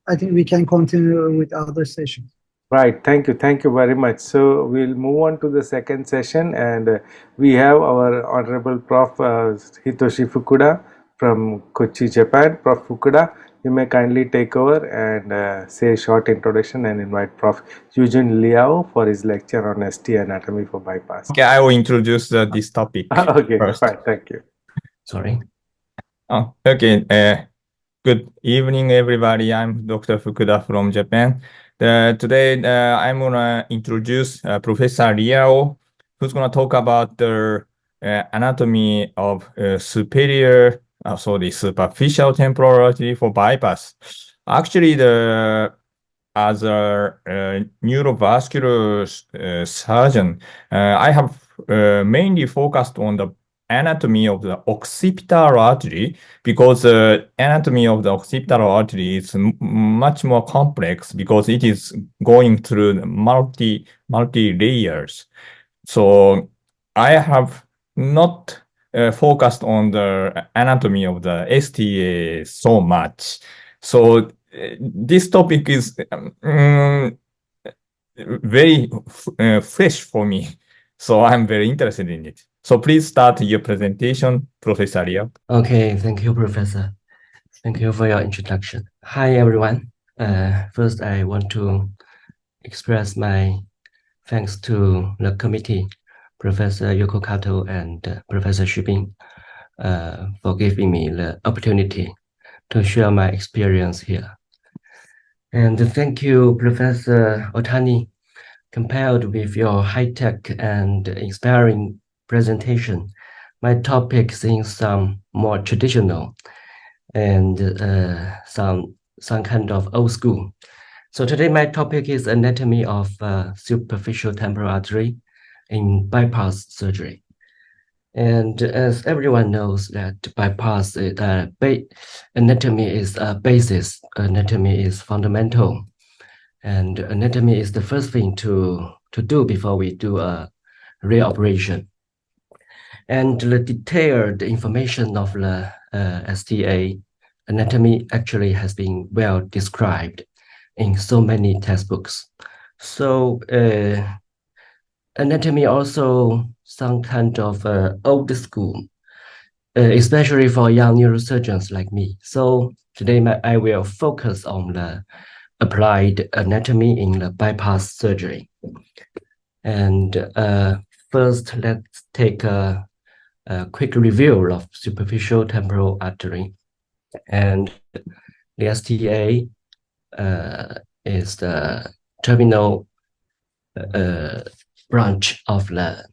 Speaker 2: I think we can continue with other sessions.
Speaker 1: Right, thank you very much. So we'll move on to the second session, and we have our Honorable Prof. Hitoshi Fukuda from Kochi, Japan. Prof. Fukuda, you may kindly take over and say a short introduction and invite Prof. Eugene Liao for his lecture on ST anatomy for bypass.
Speaker 5: Okay, I will introduce this topic
Speaker 1: okay,
Speaker 5: first.
Speaker 1: fine, thank you.
Speaker 5: Sorry. Okay, good evening, everybody. I'm Dr. Fukuda from Japan. Today, I'm going to introduce Professor Liao, who's going to talk about the anatomy of superficial temporal artery for bypass. Actually, as a neurovascular surgeon, I have mainly focused on the anatomy of the occipital artery, because the anatomy of the occipital artery is much more complex, because it is going through multi layers. So I have not focused on the anatomy of the STA so much. So this topic is very fresh for me. So I'm very interested in it. So please start your presentation, Professor Liao.
Speaker 6: Okay, thank you, Professor. Thank you for your introduction. Hi, everyone. First, I want to express my thanks to the committee, Professor Yoko Kato and Professor Shubin, for giving me the opportunity to share my experience here. And thank you, Professor Otani. Compared with your high-tech and inspiring presentation, my topic seems some more traditional and some kind of old school. So today my topic is anatomy of superficial temporal artery in bypass surgery. And as everyone knows that bypass anatomy is a basis, anatomy is fundamental, and anatomy is the first thing to do before we do a real operation. And the detailed information of the STA anatomy actually has been well described in so many textbooks. So anatomy also some kind of old school, especially for young neurosurgeons like me. So today I will focus on the applied anatomy in the bypass surgery. And first, let's take a quick review of superficial temporal artery. And the STA is the terminal branch of the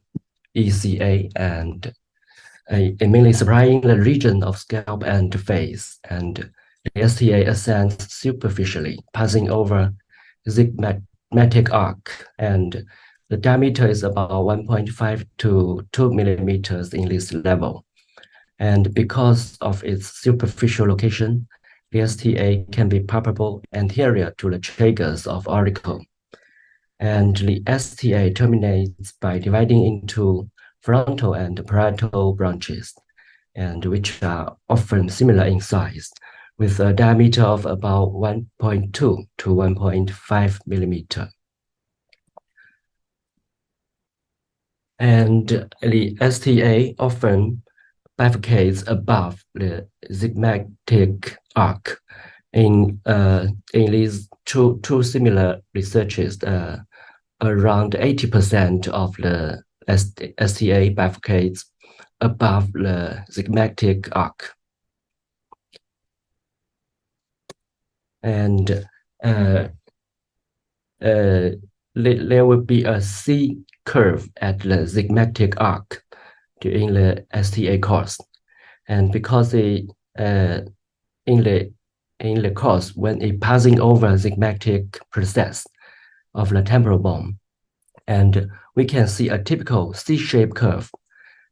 Speaker 6: ECA, and mainly supplying the region of scalp and face. And the STA ascends superficially, passing over zygmatic arc, and the diameter is about 1.5 to 2 millimeters in this level. And because of its superficial location, the STA can be palpable anterior to the tragus of auricle. And the STA terminates by dividing into frontal and parietal branches, and which are often similar in size, with a diameter of about 1.2 to 1.5 millimeter. And the STA often bifurcates above the zygmatic arc. In these two similar researches, around 80% of the STA bifurcates above the zygmatic arc. And there will be a C curve at the zygmatic arc during the STA course. And because in the course, when it passing over zygmatic process of the temporal bone, and we can see a typical C-shaped curve,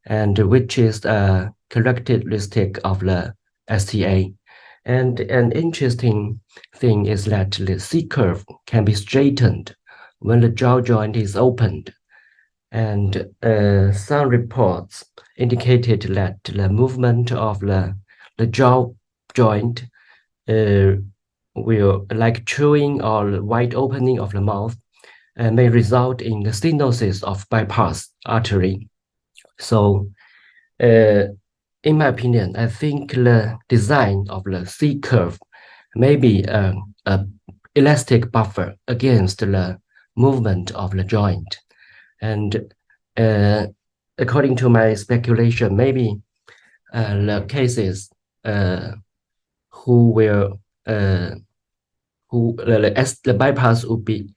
Speaker 6: and which is a characteristic of the STA. And an interesting thing is that the C curve can be straightened when the jaw joint is opened. And some reports indicated that the movement of the jaw joint will, like chewing or wide opening of the mouth, may result in the stenosis of bypass artery. So in my opinion, I think the design of the C curve may be an elastic buffer against the movement of the joint. And according to my speculation, maybe the cases who the bypass would be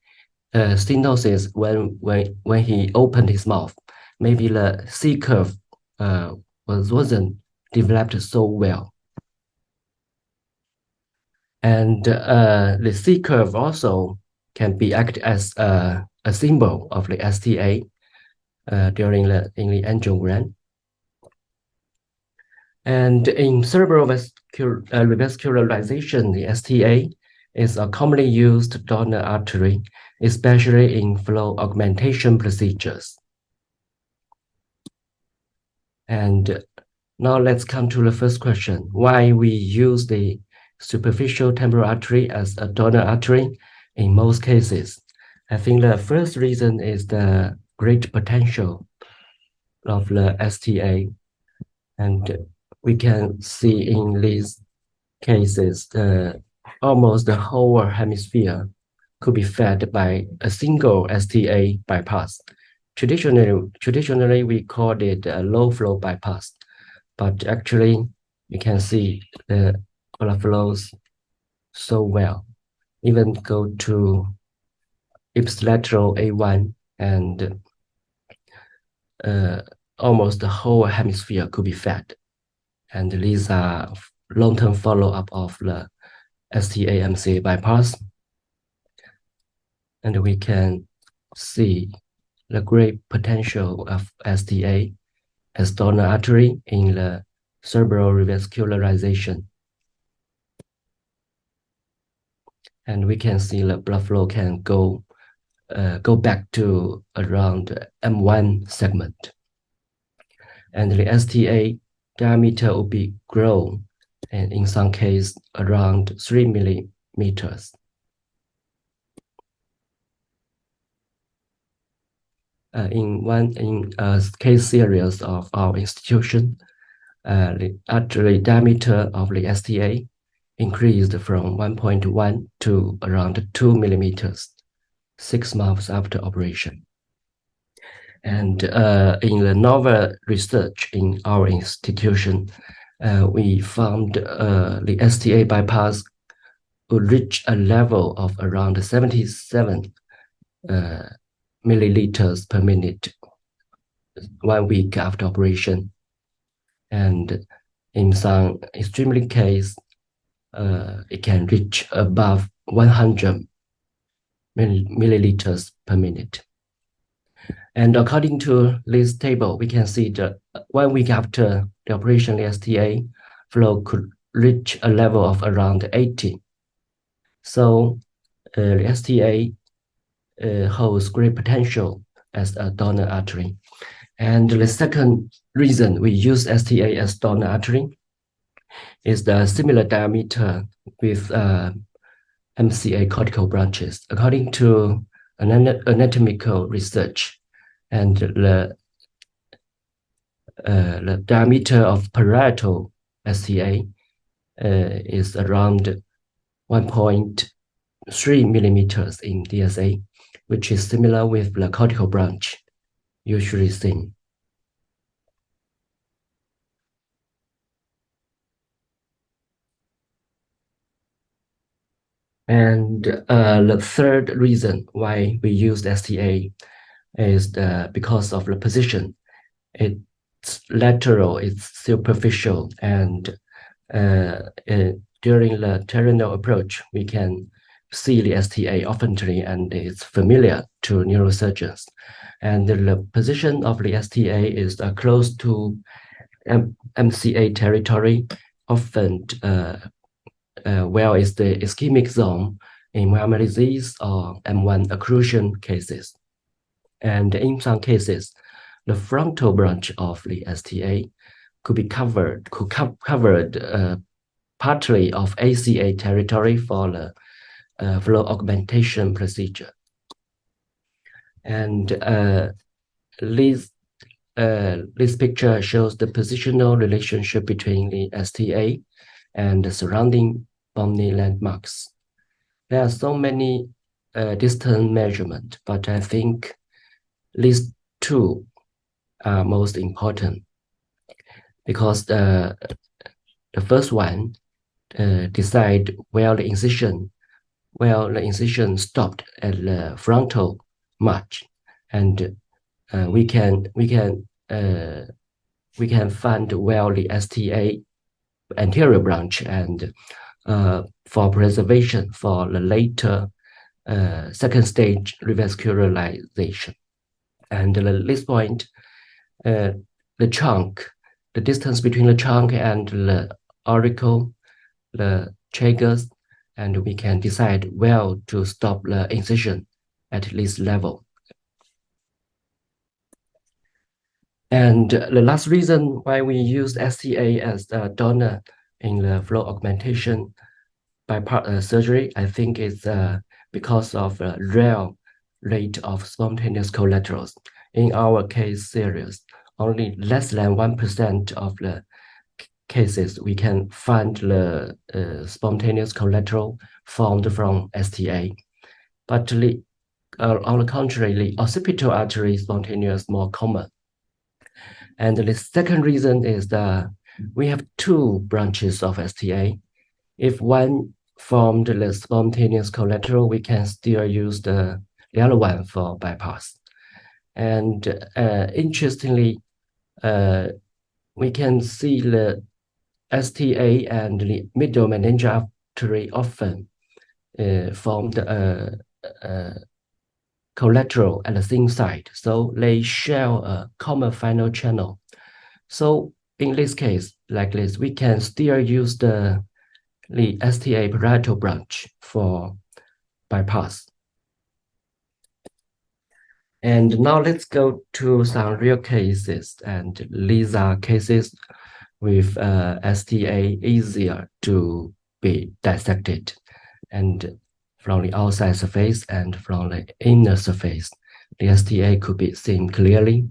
Speaker 6: stenosis when he opened his mouth. Maybe the C curve wasn't developed so well. And the C curve also can be act as a symbol of the STA during the angiogram. And in cerebral revascularization, the STA is a commonly used donor artery, especially in flow augmentation procedures. And now let's come to the first question, why we use the superficial temporal artery as a donor artery in most cases. I think the first reason is the great potential of the STA. And we can see in these cases, almost the whole hemisphere could be fed by a single STA bypass. Traditionally, we called it a low flow bypass, but actually you can see the flows so well. Even go to ipsilateral A1, and almost the whole hemisphere could be fed. And these are long-term follow-up of the STA-MCA bypass. And we can see the great potential of STA as donor artery in the cerebral revascularization. And we can see the blood flow can go back to around M1 segment. And the STA diameter will be grown, and in some cases around 3 millimeters. In a case series of our institution, the artery diameter of the STA increased from 1.1 to around 2 millimeters 6 months after operation. And in the novel research in our institution, we found the STA bypass would reach a level of around 77 milliliters per minute 1 week after operation. And in some extremely case, it can reach above 100 milliliters per minute. And according to this table, we can see that 1 week after the operation, the STA flow could reach a level of around 80. So the STA holds great potential as a donor artery. And the second reason we use STA as donor artery is the similar diameter with MCA cortical branches. According to anatomical research, and the diameter of parietal STA is around 1.3 millimeters in DSA, which is similar with the cortical branch usually seen. And the third reason why we use STA is because of the position. It's lateral, it's superficial, and during the terminal approach, we can see the STA oftenly, and it's familiar to neurosurgeons. And the position of the STA is close to MCA territory, often where is the ischemic zone in myeloma disease or M1 occlusion cases. And in some cases, the frontal branch of the STA could be covered partly of ACA territory for the flow augmentation procedure. And this picture shows the positional relationship between the STA and the surrounding bony landmarks. There are so many distant measurements, but I think these two are most important because the first one decide where the incision stopped at the frontal march, and we can find where the STA anterior branch, and for preservation for the later second stage revascularization. And at this point, the distance between the trunk and the auricle, the tragus, and we can decide where to stop the incision at this level. And the last reason why we use STA as a donor in the flow augmentation bypass surgery, I think is because of the rare rate of spontaneous collaterals. In our case series, only less than 1% of the cases we can find the spontaneous collateral formed from STA. But on the contrary, the occipital artery spontaneous more common. And the second reason is that we have two branches of STA. If one formed the spontaneous collateral, we can still use the other one for bypass. And interestingly, we can see the STA and the middle meningeal artery often formed collateral at the same site, so they share a common final channel. So in this case, like this, we can still use the STA parietal branch for bypass. And now let's go to some real cases, and these are cases with STA easier to be dissected, and from the outside surface and from the inner surface, the STA could be seen clearly.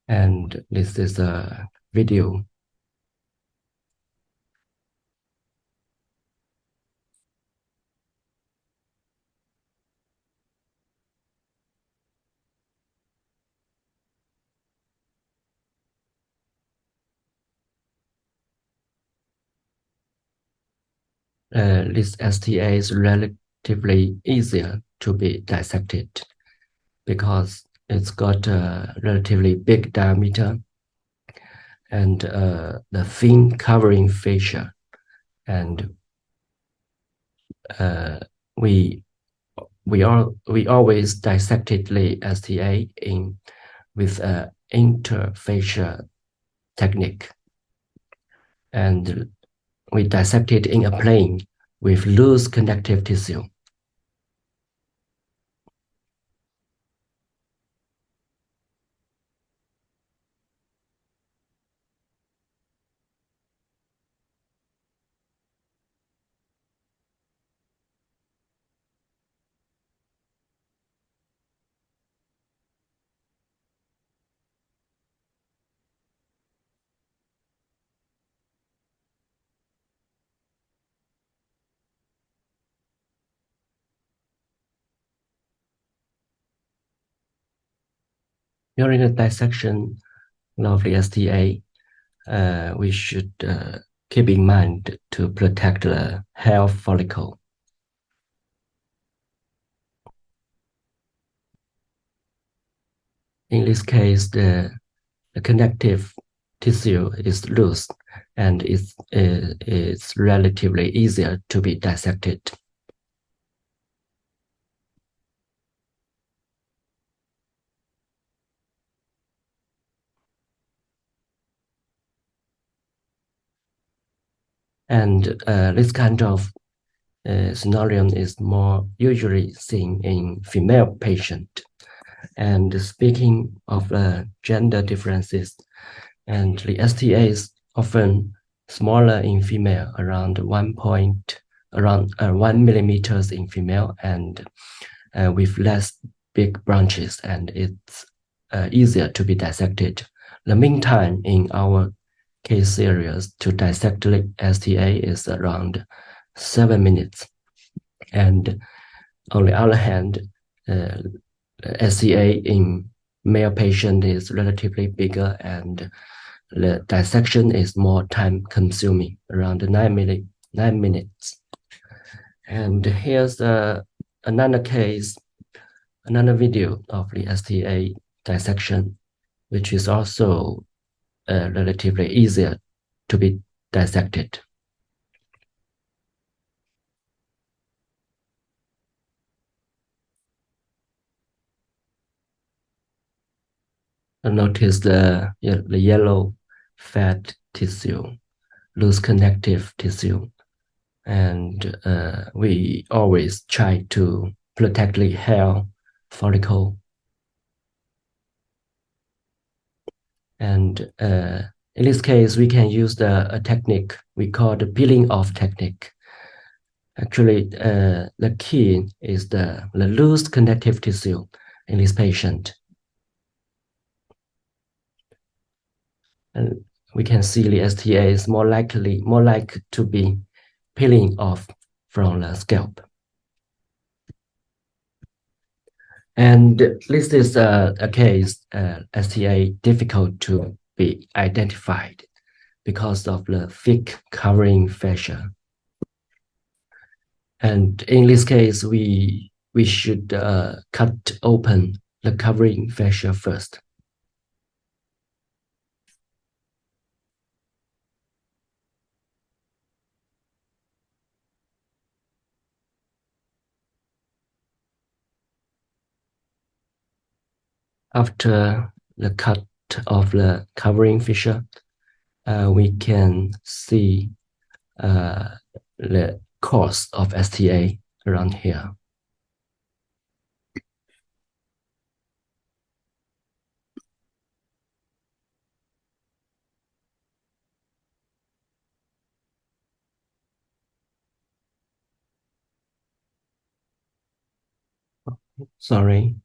Speaker 6: And this is a video. This STA is relatively easier to be dissected because it's got a relatively big diameter and the thin covering fascia, and we always dissected the STA with an interfascia technique, and we dissected in a plane with loose connective tissue. During the dissection of the STA, we should keep in mind to protect the hair follicle. In this case, the connective tissue is loose and it's relatively easier to be dissected. And this kind of scenario is more usually seen in female patients. And speaking of gender differences, and the STA is often smaller in female, around 1 millimeters in female, and with less big branches, and it's easier to be dissected. The mean time in our case series to dissect the STA is around 7 minutes. And on the other hand, STA in male patient is relatively bigger, and the dissection is more time consuming, around 9 minutes. And here's another case, another video of the STA dissection, which is also relatively easier to be dissected. Notice the yellow fat tissue, loose connective tissue, and we always try to protect the hair follicle. And in this case, we can use a technique we call the peeling off technique. Actually, the key is the loose connective tissue in this patient. And we can see the STA is more like to be peeling off from the scalp. And this is a case STA difficult to be identified because of the thick covering fascia. And in this case, we should cut open the covering fascia first. After the cut of the covering fissure, we can see the course of STA around here. Sorry.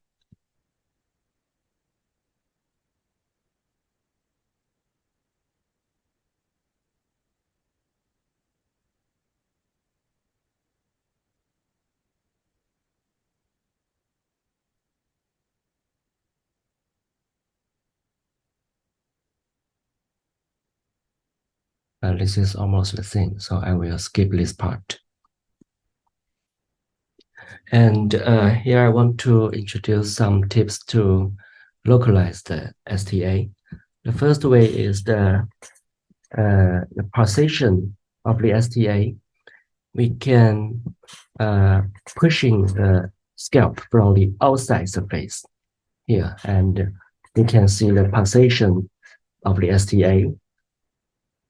Speaker 6: This is almost the same, so I will skip this part. And here I want to introduce some tips to localize the STA. The first way is the pulsation of the STA. We can pushing the scalp from the outside surface here, and we can see the pulsation of the STA.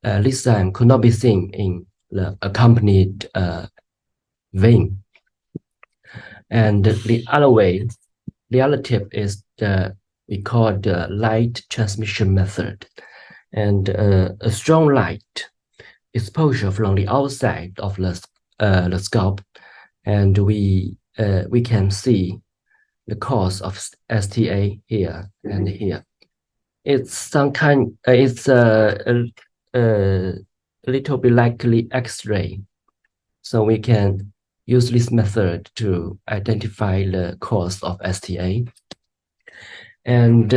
Speaker 6: This time could not be seen in the accompanied vein. And the other way, the other tip is we call the light transmission method. And a strong light exposure from the outside of the scalp, and we can see the cause of STA here and here. It's some kind. It's a little bit like the X-ray, so we can use this method to identify the cause of STA. And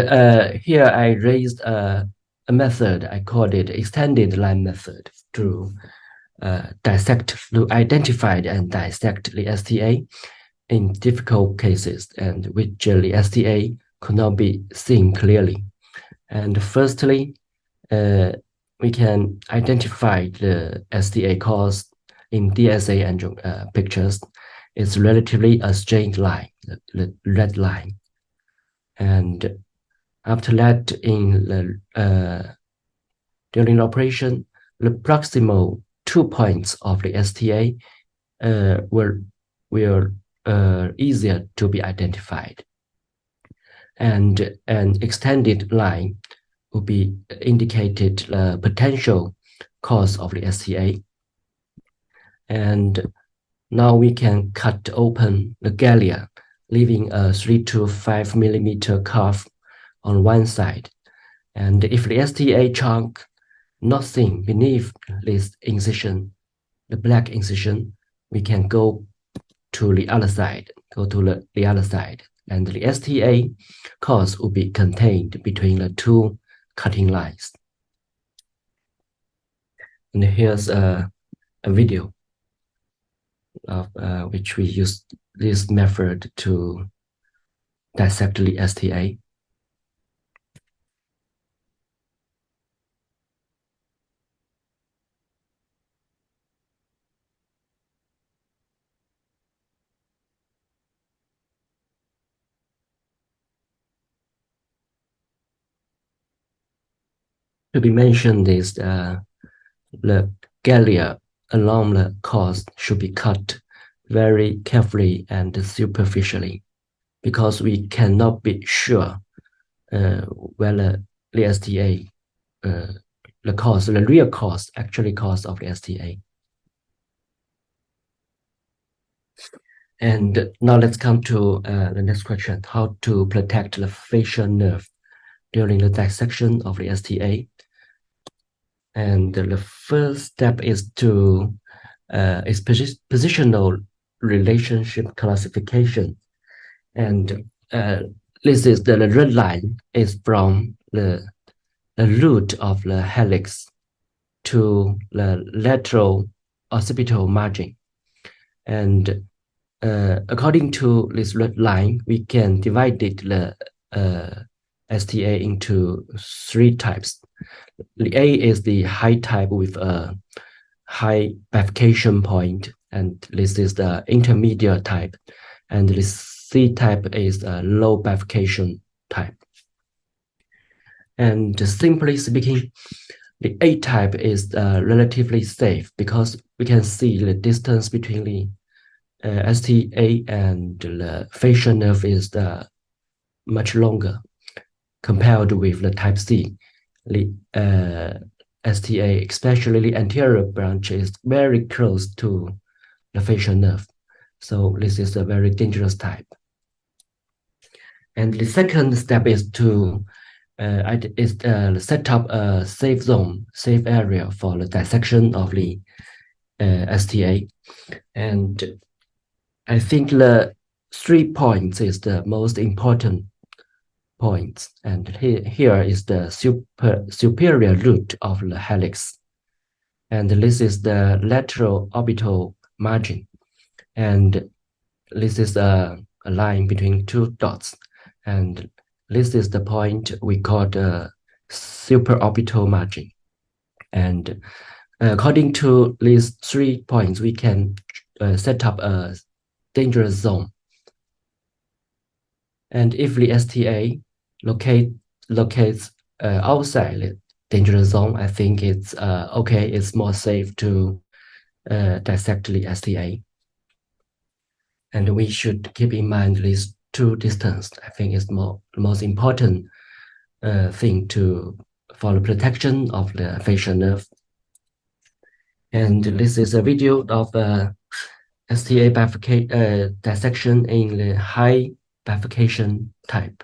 Speaker 6: here I raised a method, I called it extended line method, to identify and dissect the STA in difficult cases, and which the STA could not be seen clearly. And firstly, we can identify the STA cause in DSA and pictures. It's relatively a straight line, the red line. And after that, in the during the operation, the proximal 2 points of the STA were easier to be identified, and an extended line will be indicated the potential cause of the STA. And now we can cut open the gallia, leaving a 3 to 5 millimeter curve on one side. And if the STA chunk not seen beneath this incision, the black incision, we can go to the other side, and the STA cause will be contained between the two cutting lines. And here's a video of which we use this method to dissect the STA. To be mentioned is the gallia along the course should be cut very carefully and superficially, because we cannot be sure whether the STA, the real cause, actually cause of the STA. And now let's come to the next question: how to protect the facial nerve during the dissection of the STA. And the first step is to positional relationship classification. And this is the red line is from the root of the helix to the lateral occipital margin. And according to this red line, we can divide the STA into 3 types. The A is the high type with a high bifurcation point, and this is the intermediate type. And the C type is a low bifurcation type. And simply speaking, the A type is relatively safe because we can see the distance between the STA and the facial nerve is much longer compared with the type C. The STA, especially the anterior branch, is very close to the facial nerve. So this is a very dangerous type. And the second step is to set up a safe zone, safe area for the dissection of the STA. And I think the 3 points is the most important points. And here is the superior root of the helix. And this is the lateral orbital margin. And this is a line between two dots. And this is the point we call the supraorbital margin. And according to these 3 points, we can set up a dangerous zone. And if the STA locates outside the dangerous zone, I think it's okay. It's more safe to dissect the STA. And we should keep in mind these 2 distance. I think it's the most important thing for the protection of the facial nerve. And this is a video of STA dissection in the high bifurcation type.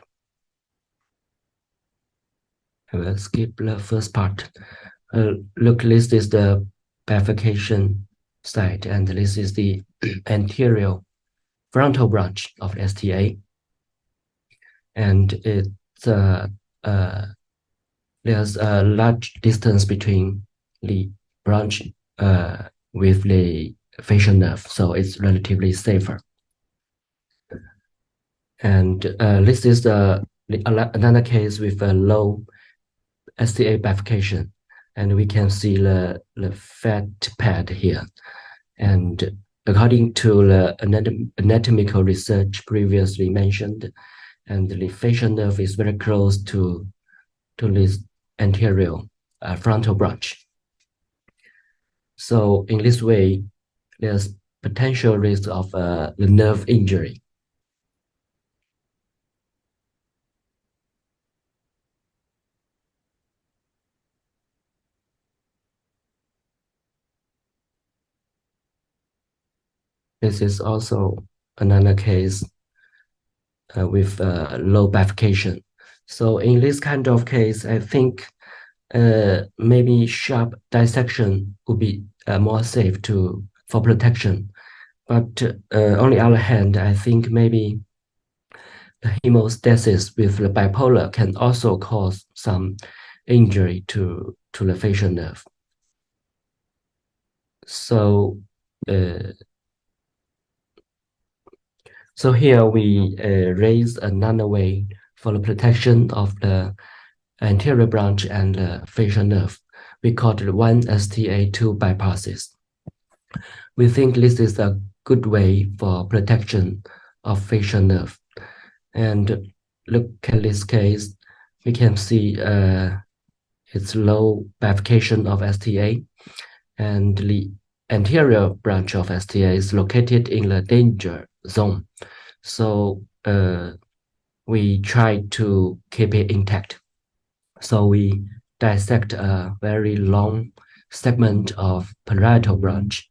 Speaker 6: I will skip the first part. Look, this is the bifurcation site, and this is the anterior frontal branch of STA. And it's there's a large distance between the branch with the facial nerve, so it's relatively safer. And this is another case with a low STA bifurcation, and we can see the fat pad here. And according to the anatomical research previously mentioned, and the facial nerve is very close to this anterior frontal branch. So in this way, there's potential risk of the nerve injury. This is also another case with low bifurcation. So in this kind of case, I think maybe sharp dissection would be more safe for protection. But on the other hand, I think maybe the hemostasis with the bipolar can also cause some injury to the facial nerve. So here we raise another way for the protection of the anterior branch and the facial nerve. We call it 1-STA2 bypasses. We think this is a good way for protection of facial nerve. And look at this case, we can see it's low bifurcation of STA, and the anterior branch of STA is located in the danger zone. So we try to keep it intact. So we dissect a very long segment of parietal branch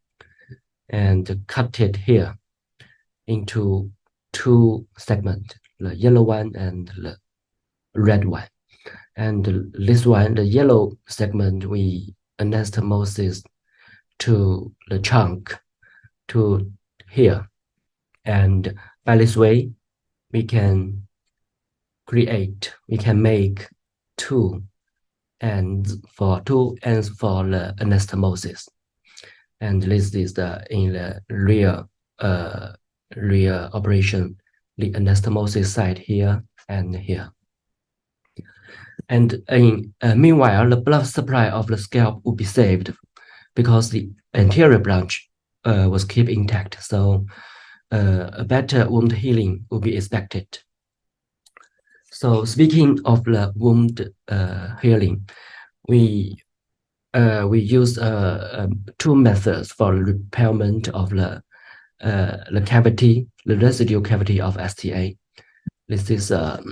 Speaker 6: and cut it here into 2 segments, the yellow one and the red one. And this one, the yellow segment, we anastomosis to the chunk to here. And by this way, we can make 2 ends for the anastomosis. And this is in the rear operation, the anastomosis site here and here. And meanwhile, the blood supply of the scalp would be saved because the anterior branch was kept intact. So a better wound healing will be expected. So speaking of the wound healing, we use two methods for repairment of the cavity, the residual cavity of STA. This is a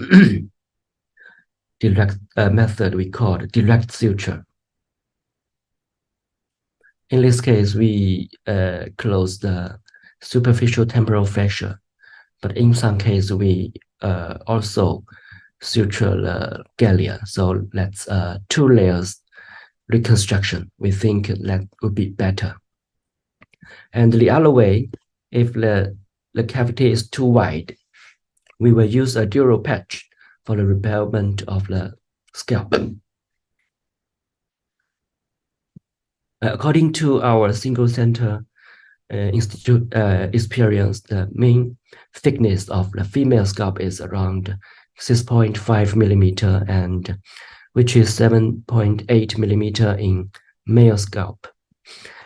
Speaker 6: direct method we call direct suture. In this case, we close the superficial temporal fascia, but in some cases we also suture the galea. So that's 2 layers reconstruction. We think that would be better. And the other way, if the cavity is too wide, we will use a dural patch for the repairment of the scalp. According to our single center institute experience, the mean thickness of the female scalp is around 6.5 millimeter, and which is 7.8 millimeter in male scalp.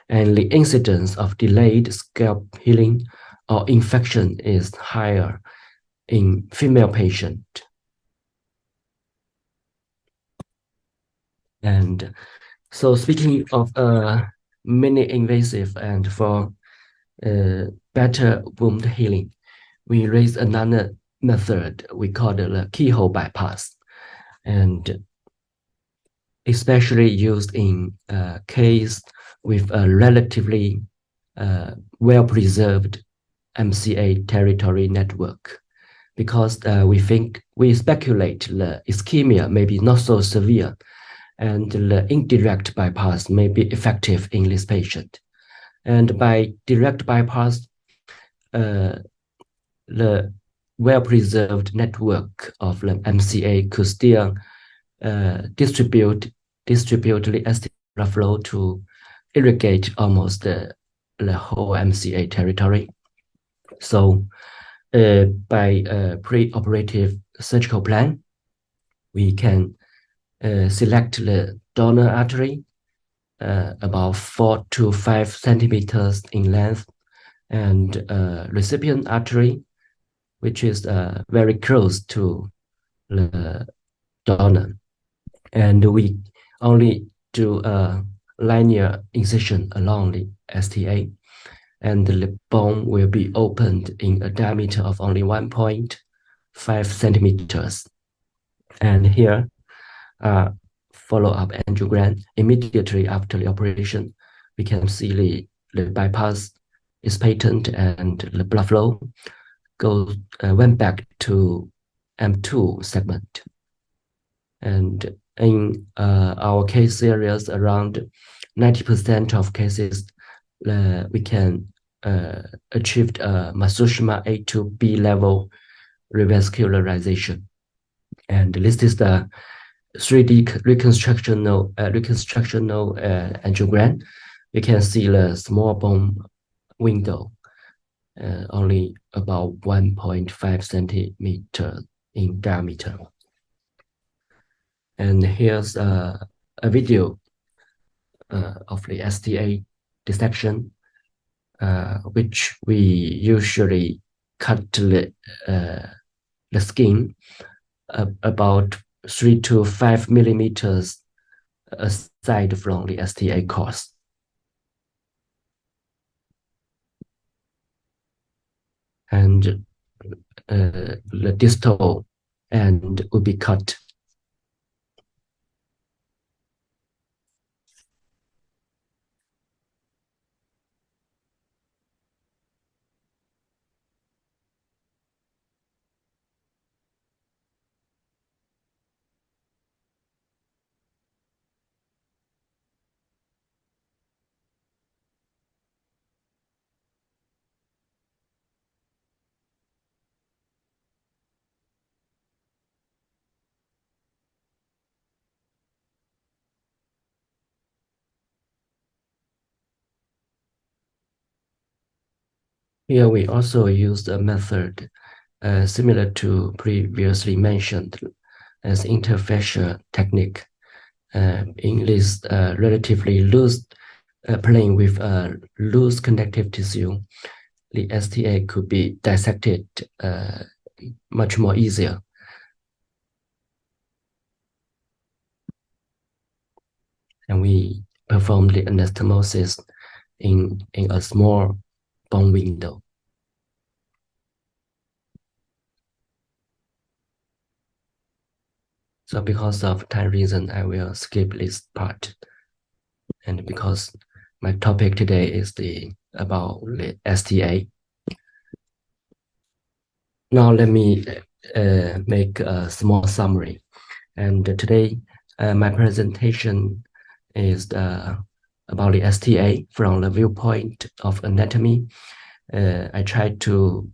Speaker 6: And the incidence of delayed scalp healing or infection is higher in female patient. And so speaking of minimally invasive and for better wound healing, we raised another method we call the keyhole bypass, and especially used in case with a relatively well-preserved MCA territory network, because we speculate the ischemia may be not so severe, and the indirect bypass may be effective in this patient. And by direct bypass, the well-preserved network of the MCA could still distribute the ST blood flow to irrigate almost the whole MCA territory. So by pre-operative surgical plan, we can select the donor artery about 4 to 5 centimeters in length, and recipient artery, which is very close to the donor. And we only do a linear incision along the STA, and the bone will be opened in a diameter of only 1.5 centimeters. And here, follow-up angiogram. Immediately after the operation, we can see the bypass is patent, and the blood flow went back to M2 segment. And in our case series, around 90% of cases, we can achieve Matsushima A to B level revascularization. And this is the 3D reconstructional angiogram. You can see the small bone window, only about 1.5 centimeter in diameter. And here's a video of the STA dissection, which we usually cut the skin about 3 to 5 millimeters aside from the STA course. And the distal end will be cut. Here we also used a method similar to previously mentioned as interfascial technique. In this relatively loose plane with loose connective tissue, the STA could be dissected much more easier. and we perform the anastomosis in a small bone window. So because of time reason, I will skip this part. And because my topic today is about the STA. Now let me make a small summary. And today my presentation is about the STA from the viewpoint of anatomy. I tried to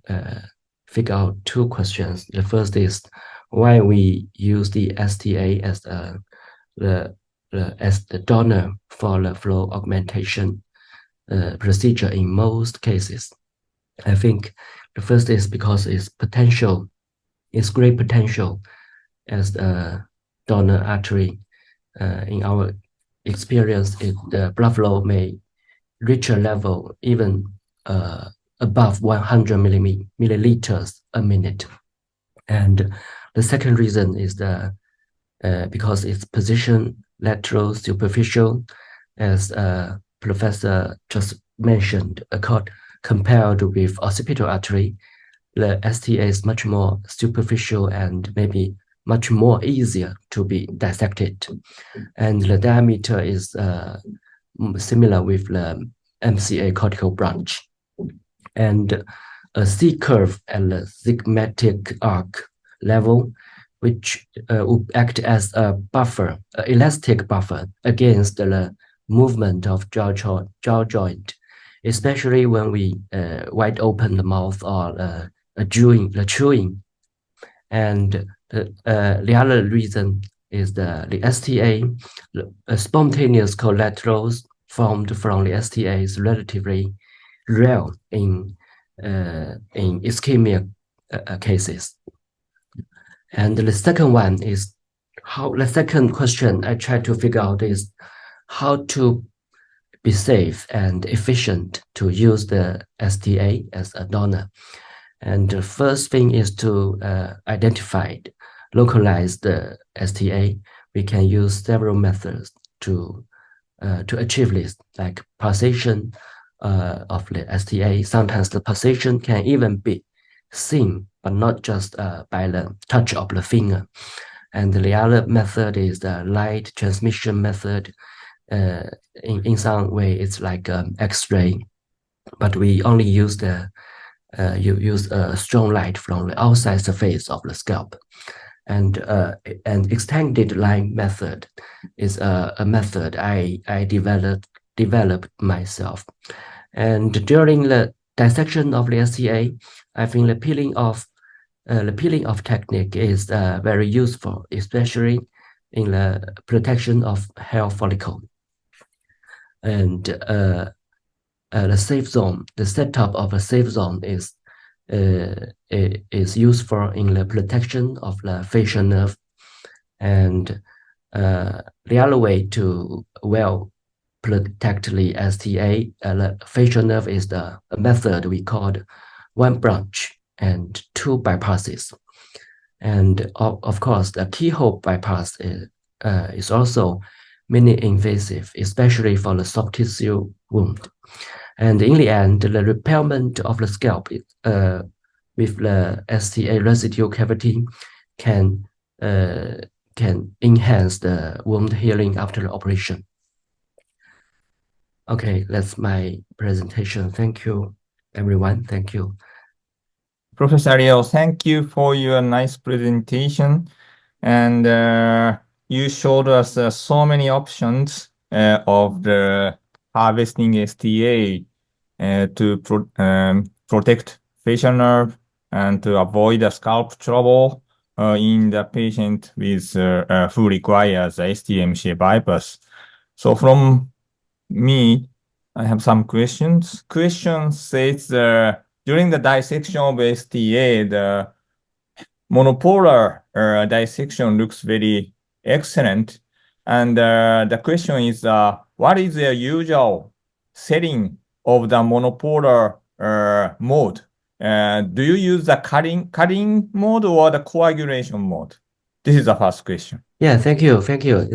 Speaker 6: figure out two questions. The first is why we use the STA as the donor for the flow augmentation procedure in most cases. I think the first is because it's great potential as a donor artery. In our experience, the blood flow may reach a level even above 100 milliliters a minute. And the second reason is because its position lateral superficial, as Professor just mentioned, compared with occipital artery, the STA is much more superficial and maybe much more easier to be dissected. And the diameter is similar with the MCA cortical branch. And a C curve at the zygomatic arc level, which would act as a buffer, an elastic buffer against the movement of jaw joint, especially when we wide open the mouth or chewing. And the other reason is the STA, spontaneous collaterals formed from the STA is relatively rare in ischemic cases. And the second one is the second question I try to figure out is how to be safe and efficient to use the STA as a donor. And the first thing is to localize the STA. We can use several methods to achieve this, like pulsation of the STA. Sometimes the pulsation can even be seen, but not just by the touch of the finger. And the other method is the light transmission method. In some way, it's like X-ray, but we only use use a strong light from the outside surface of the scalp. And an extended line method is a method I developed myself. And during the dissection of the STA, I think the peeling off technique is very useful, especially in the protection of hair follicle. And the safe zone, the setup of a safe zone is useful in the protection of the facial nerve. And the other way to protect the STA, the facial nerve, is a method we called one branch and two bypasses. And of course, the keyhole bypass is also minimally invasive, especially for the soft tissue wound. And in the end, the repairment of the scalp with the STA residue cavity can enhance the wound healing after the operation. Okay, that's my presentation. Thank you, everyone. Thank you.
Speaker 5: Professor Liu, thank you for your nice presentation. And you showed us so many options of the harvesting STA to protect facial nerve and to avoid the scalp trouble in the patient with who requires STA-MCA bypass. So from me, I have some questions. Question says during the dissection of STA, the monopolar dissection looks very excellent. And the question is, what is the usual setting of the monopolar mode? Do you use the cutting mode or the coagulation mode? This is the first question.
Speaker 6: Yeah, thank you. Thank you.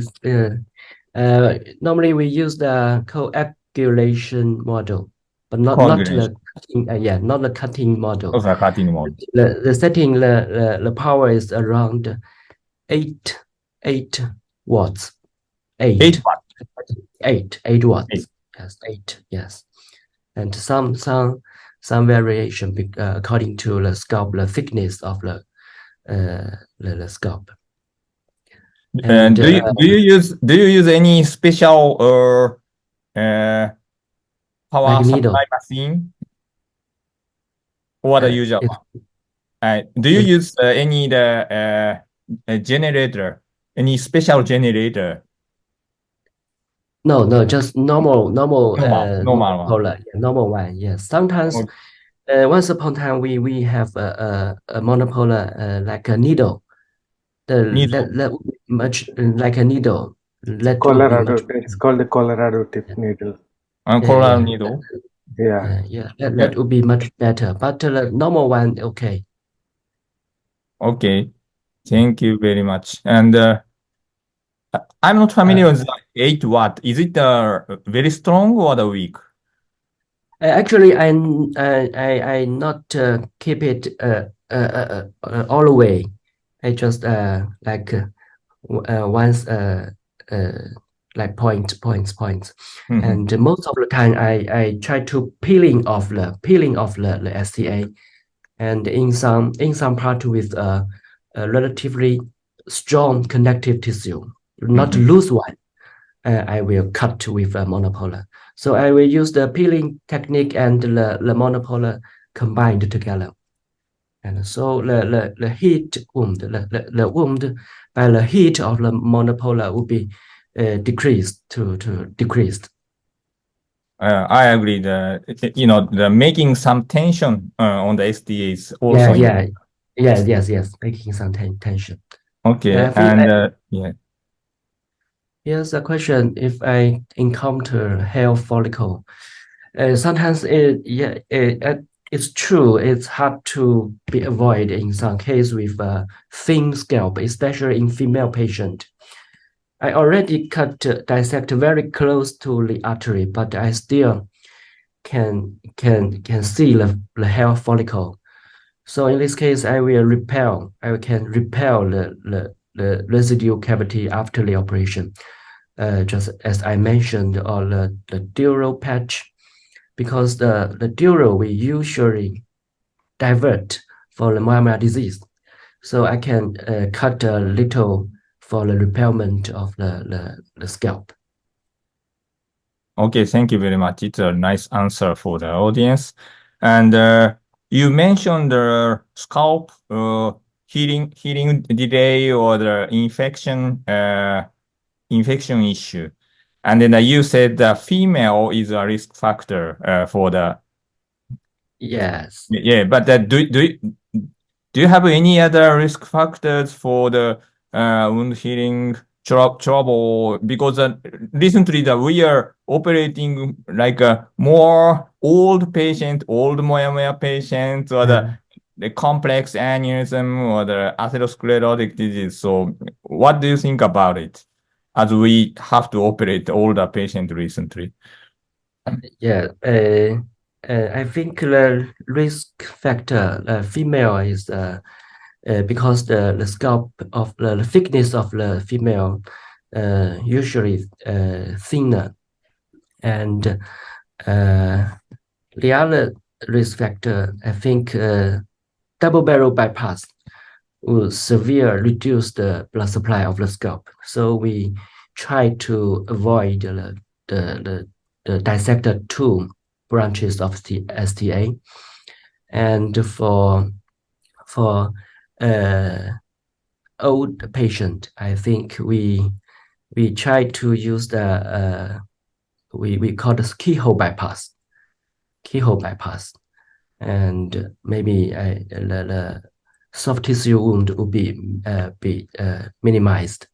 Speaker 6: Normally we use the coagulation model, but not
Speaker 5: Coagulation.
Speaker 6: the cutting, not the cutting model.
Speaker 5: Also cutting model.
Speaker 6: The setting the power is around 8 watts.
Speaker 5: 8 watts.
Speaker 6: 8 watts.
Speaker 5: 8.
Speaker 6: Yes, 8. Yes, and some variation according to the scalp, the thickness of the scalp.
Speaker 5: And do you use any special power
Speaker 6: like needle.
Speaker 5: supply machine? Or the usual one? Do you
Speaker 6: it-
Speaker 5: use any generator? Any special generator?
Speaker 6: No, just normal
Speaker 5: Normal one.
Speaker 6: monopolar. Yeah, normal one. Yes. Sometimes once upon a time we have a monopolar like a needle.
Speaker 5: Needle.
Speaker 6: That would be much like a needle. That would be
Speaker 1: Colorado.
Speaker 6: much
Speaker 1: It's called the Colorado tip needle.
Speaker 5: Colorado needle.
Speaker 1: Yeah.
Speaker 6: That would be much better. But the normal one, okay.
Speaker 5: Okay. Thank you very much. And I'm not familiar with the 8 watt. Is it very strong or the weak?
Speaker 6: Actually, I not keep it all the way. I just like once like points.
Speaker 5: Mhm.
Speaker 6: And most of the time I try to peeling off the STA, and in some part with a relatively strong connective tissue, not loose one, I will cut with a monopolar. So I will use the peeling technique and the monopolar combined together. And so the heat wound, the wound by the heat of the monopolar will be decreased.
Speaker 5: I agree. The making some tension on the STA is also
Speaker 6: Yes, making some tension.
Speaker 5: okay.
Speaker 6: Here's a question: if I encounter hair follicle, sometimes it's true. It's hard to be avoided in some case with a thin scalp, especially in female patient. I already dissect very close to the artery, but I still can see the hair follicle. So in this case, I can repel the residual cavity after the operation. Just as I mentioned, or the dural patch, because the dural we usually divert for the Moyamoya disease. So I can cut a little for the repellment of the scalp.
Speaker 5: Okay, thank you very much. It's a nice answer for the audience. And you mentioned the scalp healing delay or the infection issue. And then you said the female is a risk factor for the.
Speaker 6: Yes.
Speaker 5: Yeah, but do you have any other risk factors for the wound healing trouble? Because recently we are operating like a more old Moyamoya patients, or the complex aneurysm or the atherosclerotic disease. So what do you think about it, as we have to operate older patients recently?
Speaker 6: Yeah, I think the risk factor female is because the scalp of the thickness of the female usually thinner, and the other risk factor, I think, double barrel bypass will severely reduce the blood supply of the scalp. So we try to avoid the dissected 2 branches of the STA. And for old patient, I think we try to use the we call this keyhole bypass, and maybe the soft tissue wound will be minimized.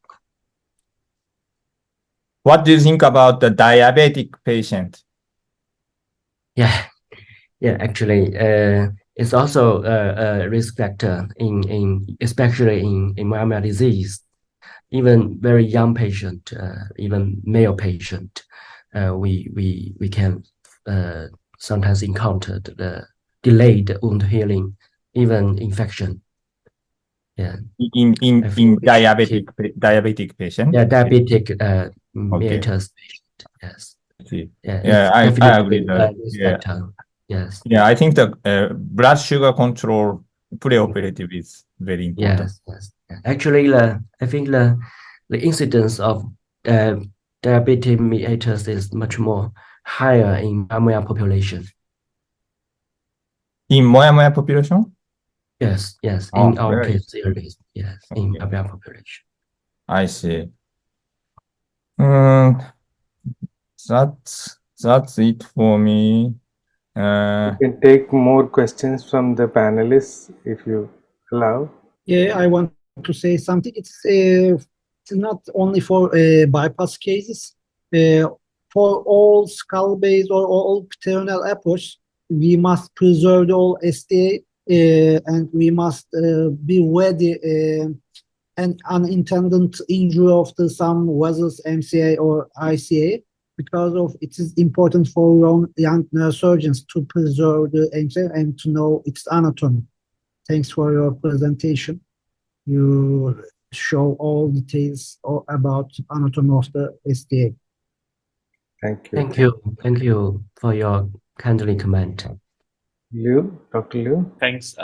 Speaker 5: What do you think about the diabetic patient?
Speaker 6: Yeah, actually, it's also a risk factor in especially in Moyamoya disease. even very young patient, even male patient, we can sometimes encounter the delayed wound healing, even infection. Yeah.
Speaker 5: In
Speaker 6: I think we should
Speaker 5: diabetic patient.
Speaker 6: Yeah, diabetic
Speaker 5: Okay.
Speaker 6: meatus patient. Yes.
Speaker 5: See.
Speaker 6: Yeah,
Speaker 5: Yeah,
Speaker 6: it's
Speaker 5: I agree
Speaker 6: definitely
Speaker 5: that.
Speaker 6: risk
Speaker 5: Yeah.
Speaker 6: factor. Yes.
Speaker 5: Yeah, I think the blood sugar control preoperative is very important.
Speaker 6: Yes. Yes. Yeah. Actually, I think the incidence of diabetic meatus is much more higher in Myanmar population.
Speaker 5: In Moya population?
Speaker 6: Yes. Yes.
Speaker 5: Oh,
Speaker 6: In our
Speaker 5: very
Speaker 6: case series. Yes. In
Speaker 5: Okay.
Speaker 6: Myanmar population.
Speaker 5: I see. That's it for me.
Speaker 1: You can take more questions from the panelists if you allow.
Speaker 2: Yeah, I want to say something. It's not only for bypass cases. For all skull-based or all peritoneal approach, we must preserve all STA and we must be ready an unintended injury of some vessels, MCA or ICA, because of it is important for young neurosurgeons to preserve the MCA and to know its anatomy. Thanks for your presentation. You show all details about anatomy of the STA.
Speaker 1: Thank you.
Speaker 6: Thank you. Thank you for your kindly comment.
Speaker 1: Dr. Liu.
Speaker 4: Thanks,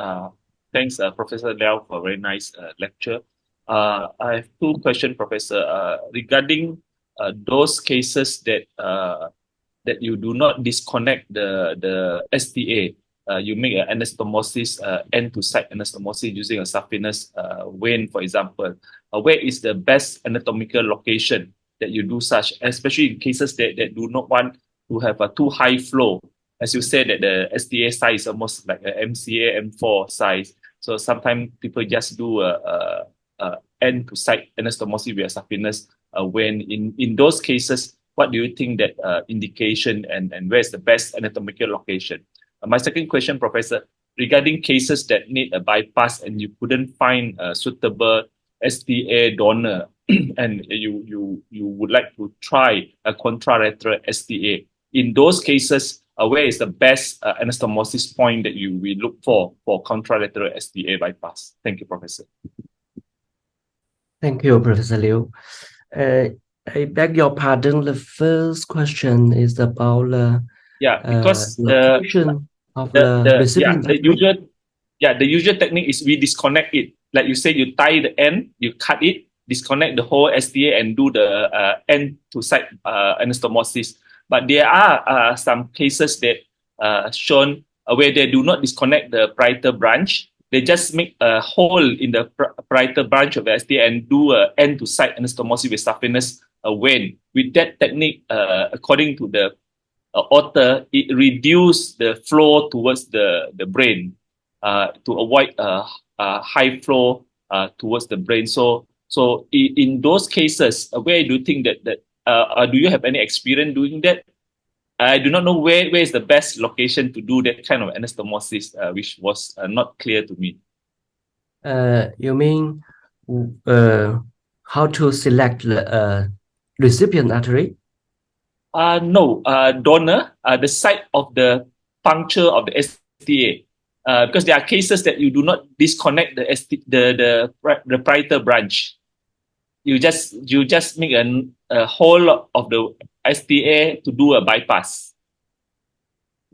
Speaker 4: Professor Liao, for a very nice lecture. I have two questions, Professor, regarding those cases that you do not disconnect the STA. You make an anastomosis, end-to-site anastomosis using a saphenous vein, for example. Where is the best anatomical location that you do such, especially in cases that do not want to have a too high flow? As you said, that the STA size is almost like an MCA M4 size. So sometimes people just do a end-to-site anastomosis with a saphenous vein. In those cases, what do you think that indication and where's the best anatomical location? My second question, Professor, regarding cases that need a bypass and you couldn't find a suitable STA donor and you would like to try a contralateral STA. In those cases, where is the best anastomosis point that we look for contralateral STA bypass? Thank you, Professor.
Speaker 6: Thank you, Professor Liu. I beg your pardon. The first question is about
Speaker 4: because
Speaker 6: location of the recipient.
Speaker 4: The usual technique is we disconnect it. Like you say, you tie the end, you cut it, disconnect the whole STA, and do the end to site anastomosis. But there are some cases that shown where they do not disconnect the parietal branch. They just make a hole in the parietal branch of the STA and do an end to site anastomosis with saphenous vein. With that technique, according to the author, it reduces the flow towards the brain to avoid high flow towards the brain. So in those cases, where do you think that do you have any experience doing that? I do not know where is the best location to do that kind of anastomosis, which was not clear to me.
Speaker 6: You mean how to select the recipient artery?
Speaker 4: No, donor, the site of the puncture of the STA. Because there are cases that you do not disconnect the parietal branch. You just make a hole of the STA to do a bypass.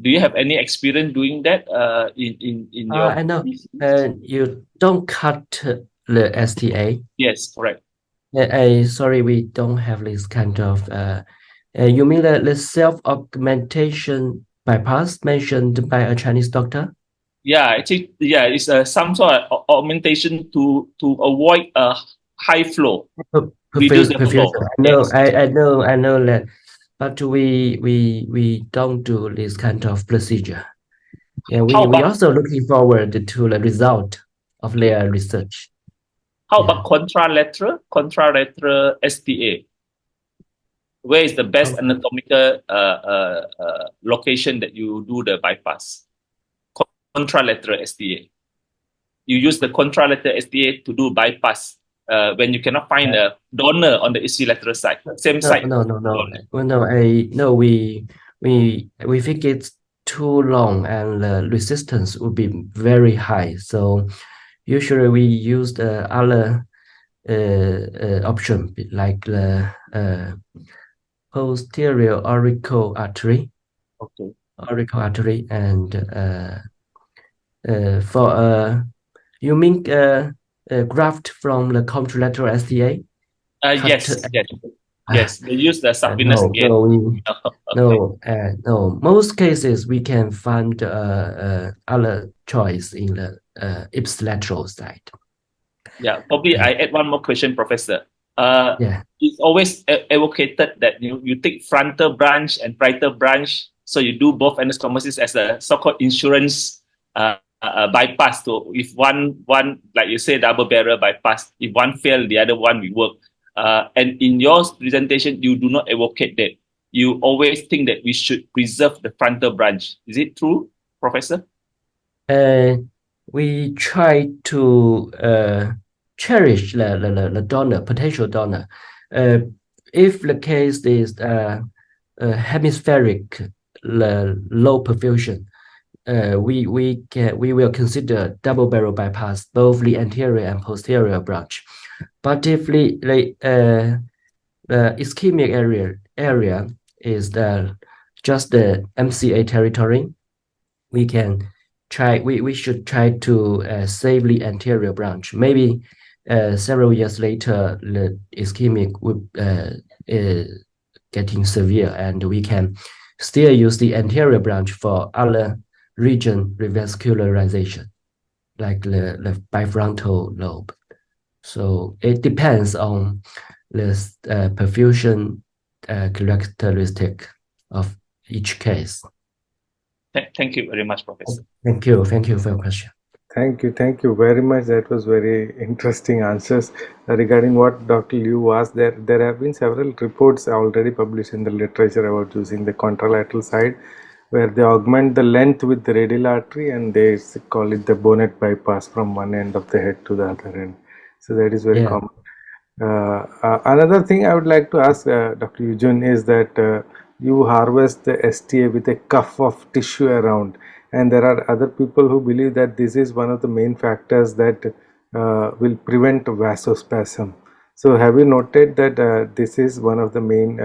Speaker 4: Do you have any experience doing that in your?
Speaker 6: I know. You don't cut the STA.
Speaker 4: Yes, correct.
Speaker 6: Sorry, we don't have this kind of. You mean the self-augmentation bypass mentioned by a Chinese doctor?
Speaker 4: Yeah, actually, yeah, it's some sort of augmentation to avoid a high flow. Reduce the flow.
Speaker 6: I know that, but we don't do this kind of procedure. Yeah, we also looking forward to the result of their research.
Speaker 4: How about contralateral STA? Where is the best anatomical location that you do the bypass? Contralateral STA. You use the contralateral STA to do bypass when you cannot find a donor on the ipsilateral side, same side.
Speaker 6: No. Well, no, we think it's too long and the resistance would be very high. So usually we use the other option like the posterior auricle artery.
Speaker 4: Okay.
Speaker 6: Auricle artery and for you mean graft from the contralateral STA?
Speaker 4: Yes. They use the subvenous again.
Speaker 6: No. Most cases we can find other choice in the ipsilateral side.
Speaker 4: Yeah, probably I add one more question, Professor.
Speaker 6: Yeah.
Speaker 4: It's always advocated that you take frontal branch and parietal branch, so you do both anastomosis as a so-called insurance bypass. So if one like you say double barrel bypass, if one fail, the other one will work. And in your presentation, you do not advocate that. You always think that we should preserve the frontal branch. Is it true, Professor?
Speaker 6: We try to cherish the donor, potential donor. If the case is hemispheric, low perfusion, we will consider double barrel bypass, both the anterior and posterior branch. But if the ischemic area is just the MCA territory, we can try. We should try to save the anterior branch. Maybe several years later, the ischemic would getting severe, and we can still use the anterior branch for other region revascularization, like the bifrontal lobe. So it depends on the perfusion characteristic of each case.
Speaker 4: Thank you very much, Professor.
Speaker 6: Thank you for your question.
Speaker 1: Thank you very much. That was very interesting answers regarding what Dr. Liu asked. There have been several reports already published in the literature about using the contralateral side, where they augment the length with the radial artery and they call it the bonnet bypass from one end of the head to the other end. So that is very common. Another thing I would like to ask Dr. Yujun is that you harvest the STA with a cuff of tissue around, and there are other people who believe that this is one of the main factors that will prevent vasospasm. So have you noted that this is one of the main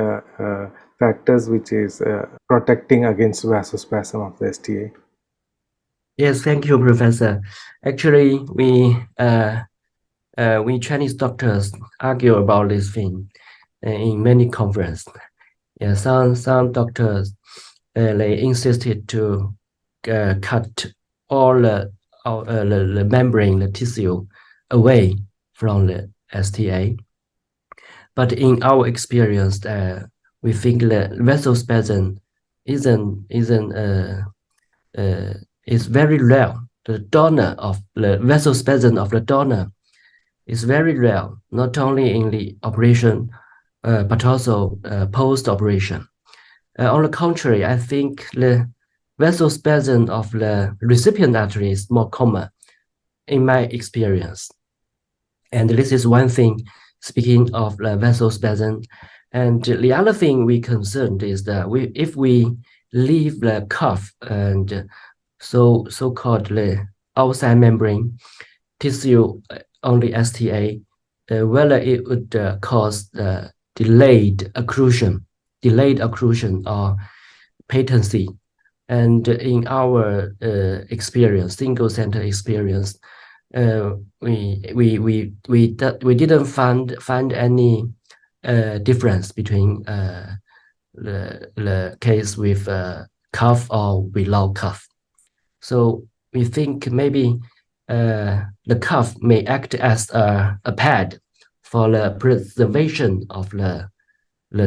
Speaker 1: factors which is protecting against vasospasm of the STA?
Speaker 6: Yes, thank you, Professor. Actually, we Chinese doctors argue about this thing in many conferences. Yeah, some doctors they insisted to cut all the membrane, the tissue, away from the STA. But in our experience, we think that vasospasm is very rare. The donor of the vasospasm of the donor is very rare, not only in the operation, but also post-operation. On the contrary, I think the vasospasm of the recipient artery is more common in my experience. And this is one thing, speaking of the vasospasm. And the other thing we concerned is that if we leave the cuff and so-called the outside membrane tissue on the STA, whether it would cause delayed occlusion or patency. And in our experience, single center experience, we didn't find any difference between the case with cuff or without cuff. So we think maybe the cuff may act as a pad for the preservation of the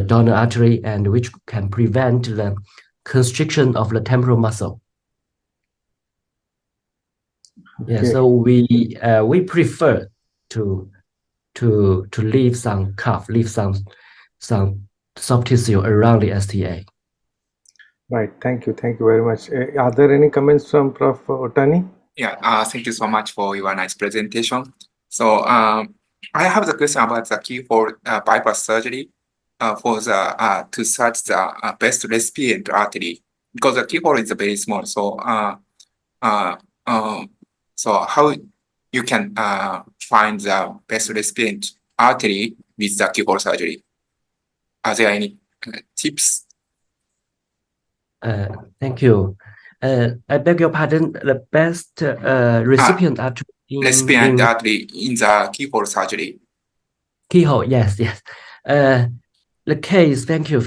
Speaker 6: donor artery, and which can prevent the constriction of the temporal muscle. Okay. Yeah, so we prefer to leave some cuff, leave some soft tissue around the STA.
Speaker 1: Right. Thank you very much. Are there any comments from Prof. Ohtani?
Speaker 3: Yeah. Thank you so much for your nice presentation. So I have the question about the keyhole bypass surgery for the to search the best recipient artery, because the keyhole is very small. So so how you can find the best recipient artery with the keyhole surgery? Are there any tips?
Speaker 6: Thank you. I beg your pardon. The best recipient artery
Speaker 3: Recipient
Speaker 6: in
Speaker 3: artery in the keyhole surgery.
Speaker 6: keyhole. Yes, yes. The case. Thank you.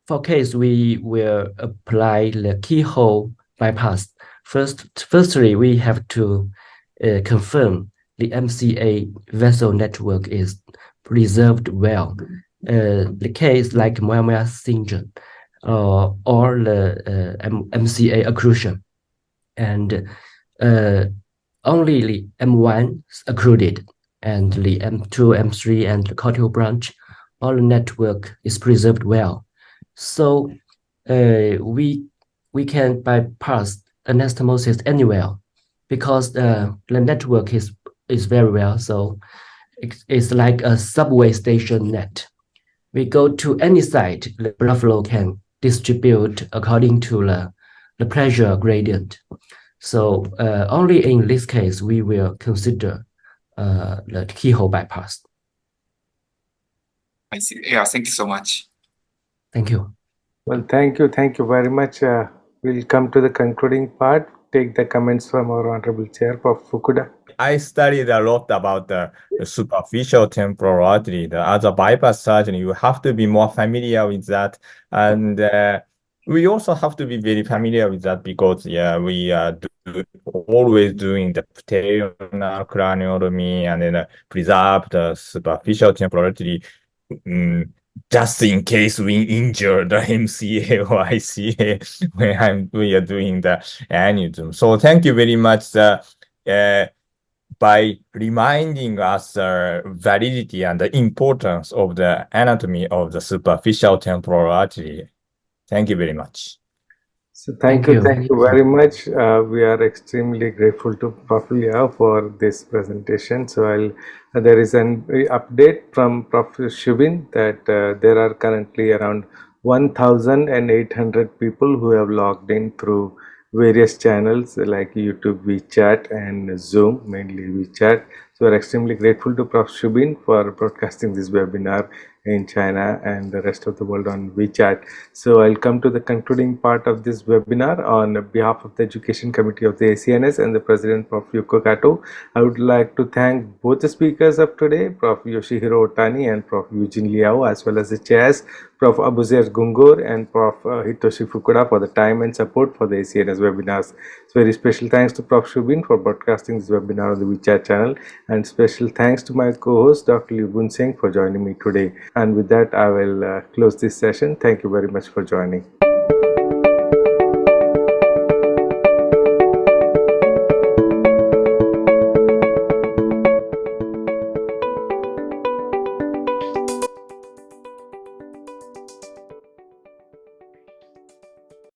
Speaker 6: For case, we will apply the keyhole bypass. Firstly, we have to confirm the MCA vessel network is preserved well. The case like Moyamoya syndrome or the MCA occlusion, and only the M1 occluded, and the M2, M3, and the cortical branch, all the network is preserved well. So we can bypass anastomosis anywhere because the network is very well. So it's like a subway station net. We go to any site, the blood flow can distribute according to the pressure gradient. So only in this case we will consider the keyhole bypass.
Speaker 3: I see. Yeah, thank you so much.
Speaker 6: Thank you.
Speaker 1: Well, thank you very much. We'll come to the concluding part. Take the comments from our Honorable Chair, Prof. Fukuda.
Speaker 5: I studied a lot about the superficial temporal artery. As a bypass surgeon, you have to be more familiar with that. And we also have to be very familiar with that because, we are always doing the pterional craniotomy and then preserve the superficial temporal artery just in case we injure the MCA or ICA when we are doing the aneurysm. So thank you very much by reminding us the validity and the importance of the anatomy of the superficial temporal artery. Thank you very much.
Speaker 1: So thank you very much. We are extremely grateful to Prof. Liao for this presentation. So there is an update from Prof. Shubin that there are currently around 1,800 people who have logged in through various channels like YouTube, WeChat, and Zoom, mainly WeChat. So we're extremely grateful to Prof. Shubin for broadcasting this webinar in China and the rest of the world on WeChat. So I'll come to the concluding part of this webinar on behalf of the Education Committee of the ACNS and the President, Prof. Yoko Kato. I would like to thank both the speakers of today, Prof. Yoshihiro Otani and Prof. Eugene Liao, as well as the chairs, Prof. Abuzair Gungur and Prof. Hitoshi Fukuda, for the time and support for the ACNS webinars. So very special thanks to Prof. Shubin for broadcasting this webinar on the WeChat channel, and special thanks to my co-host Dr. Liu Bun Singh for joining me today. And with that, I will close this session. Thank you very much for joining.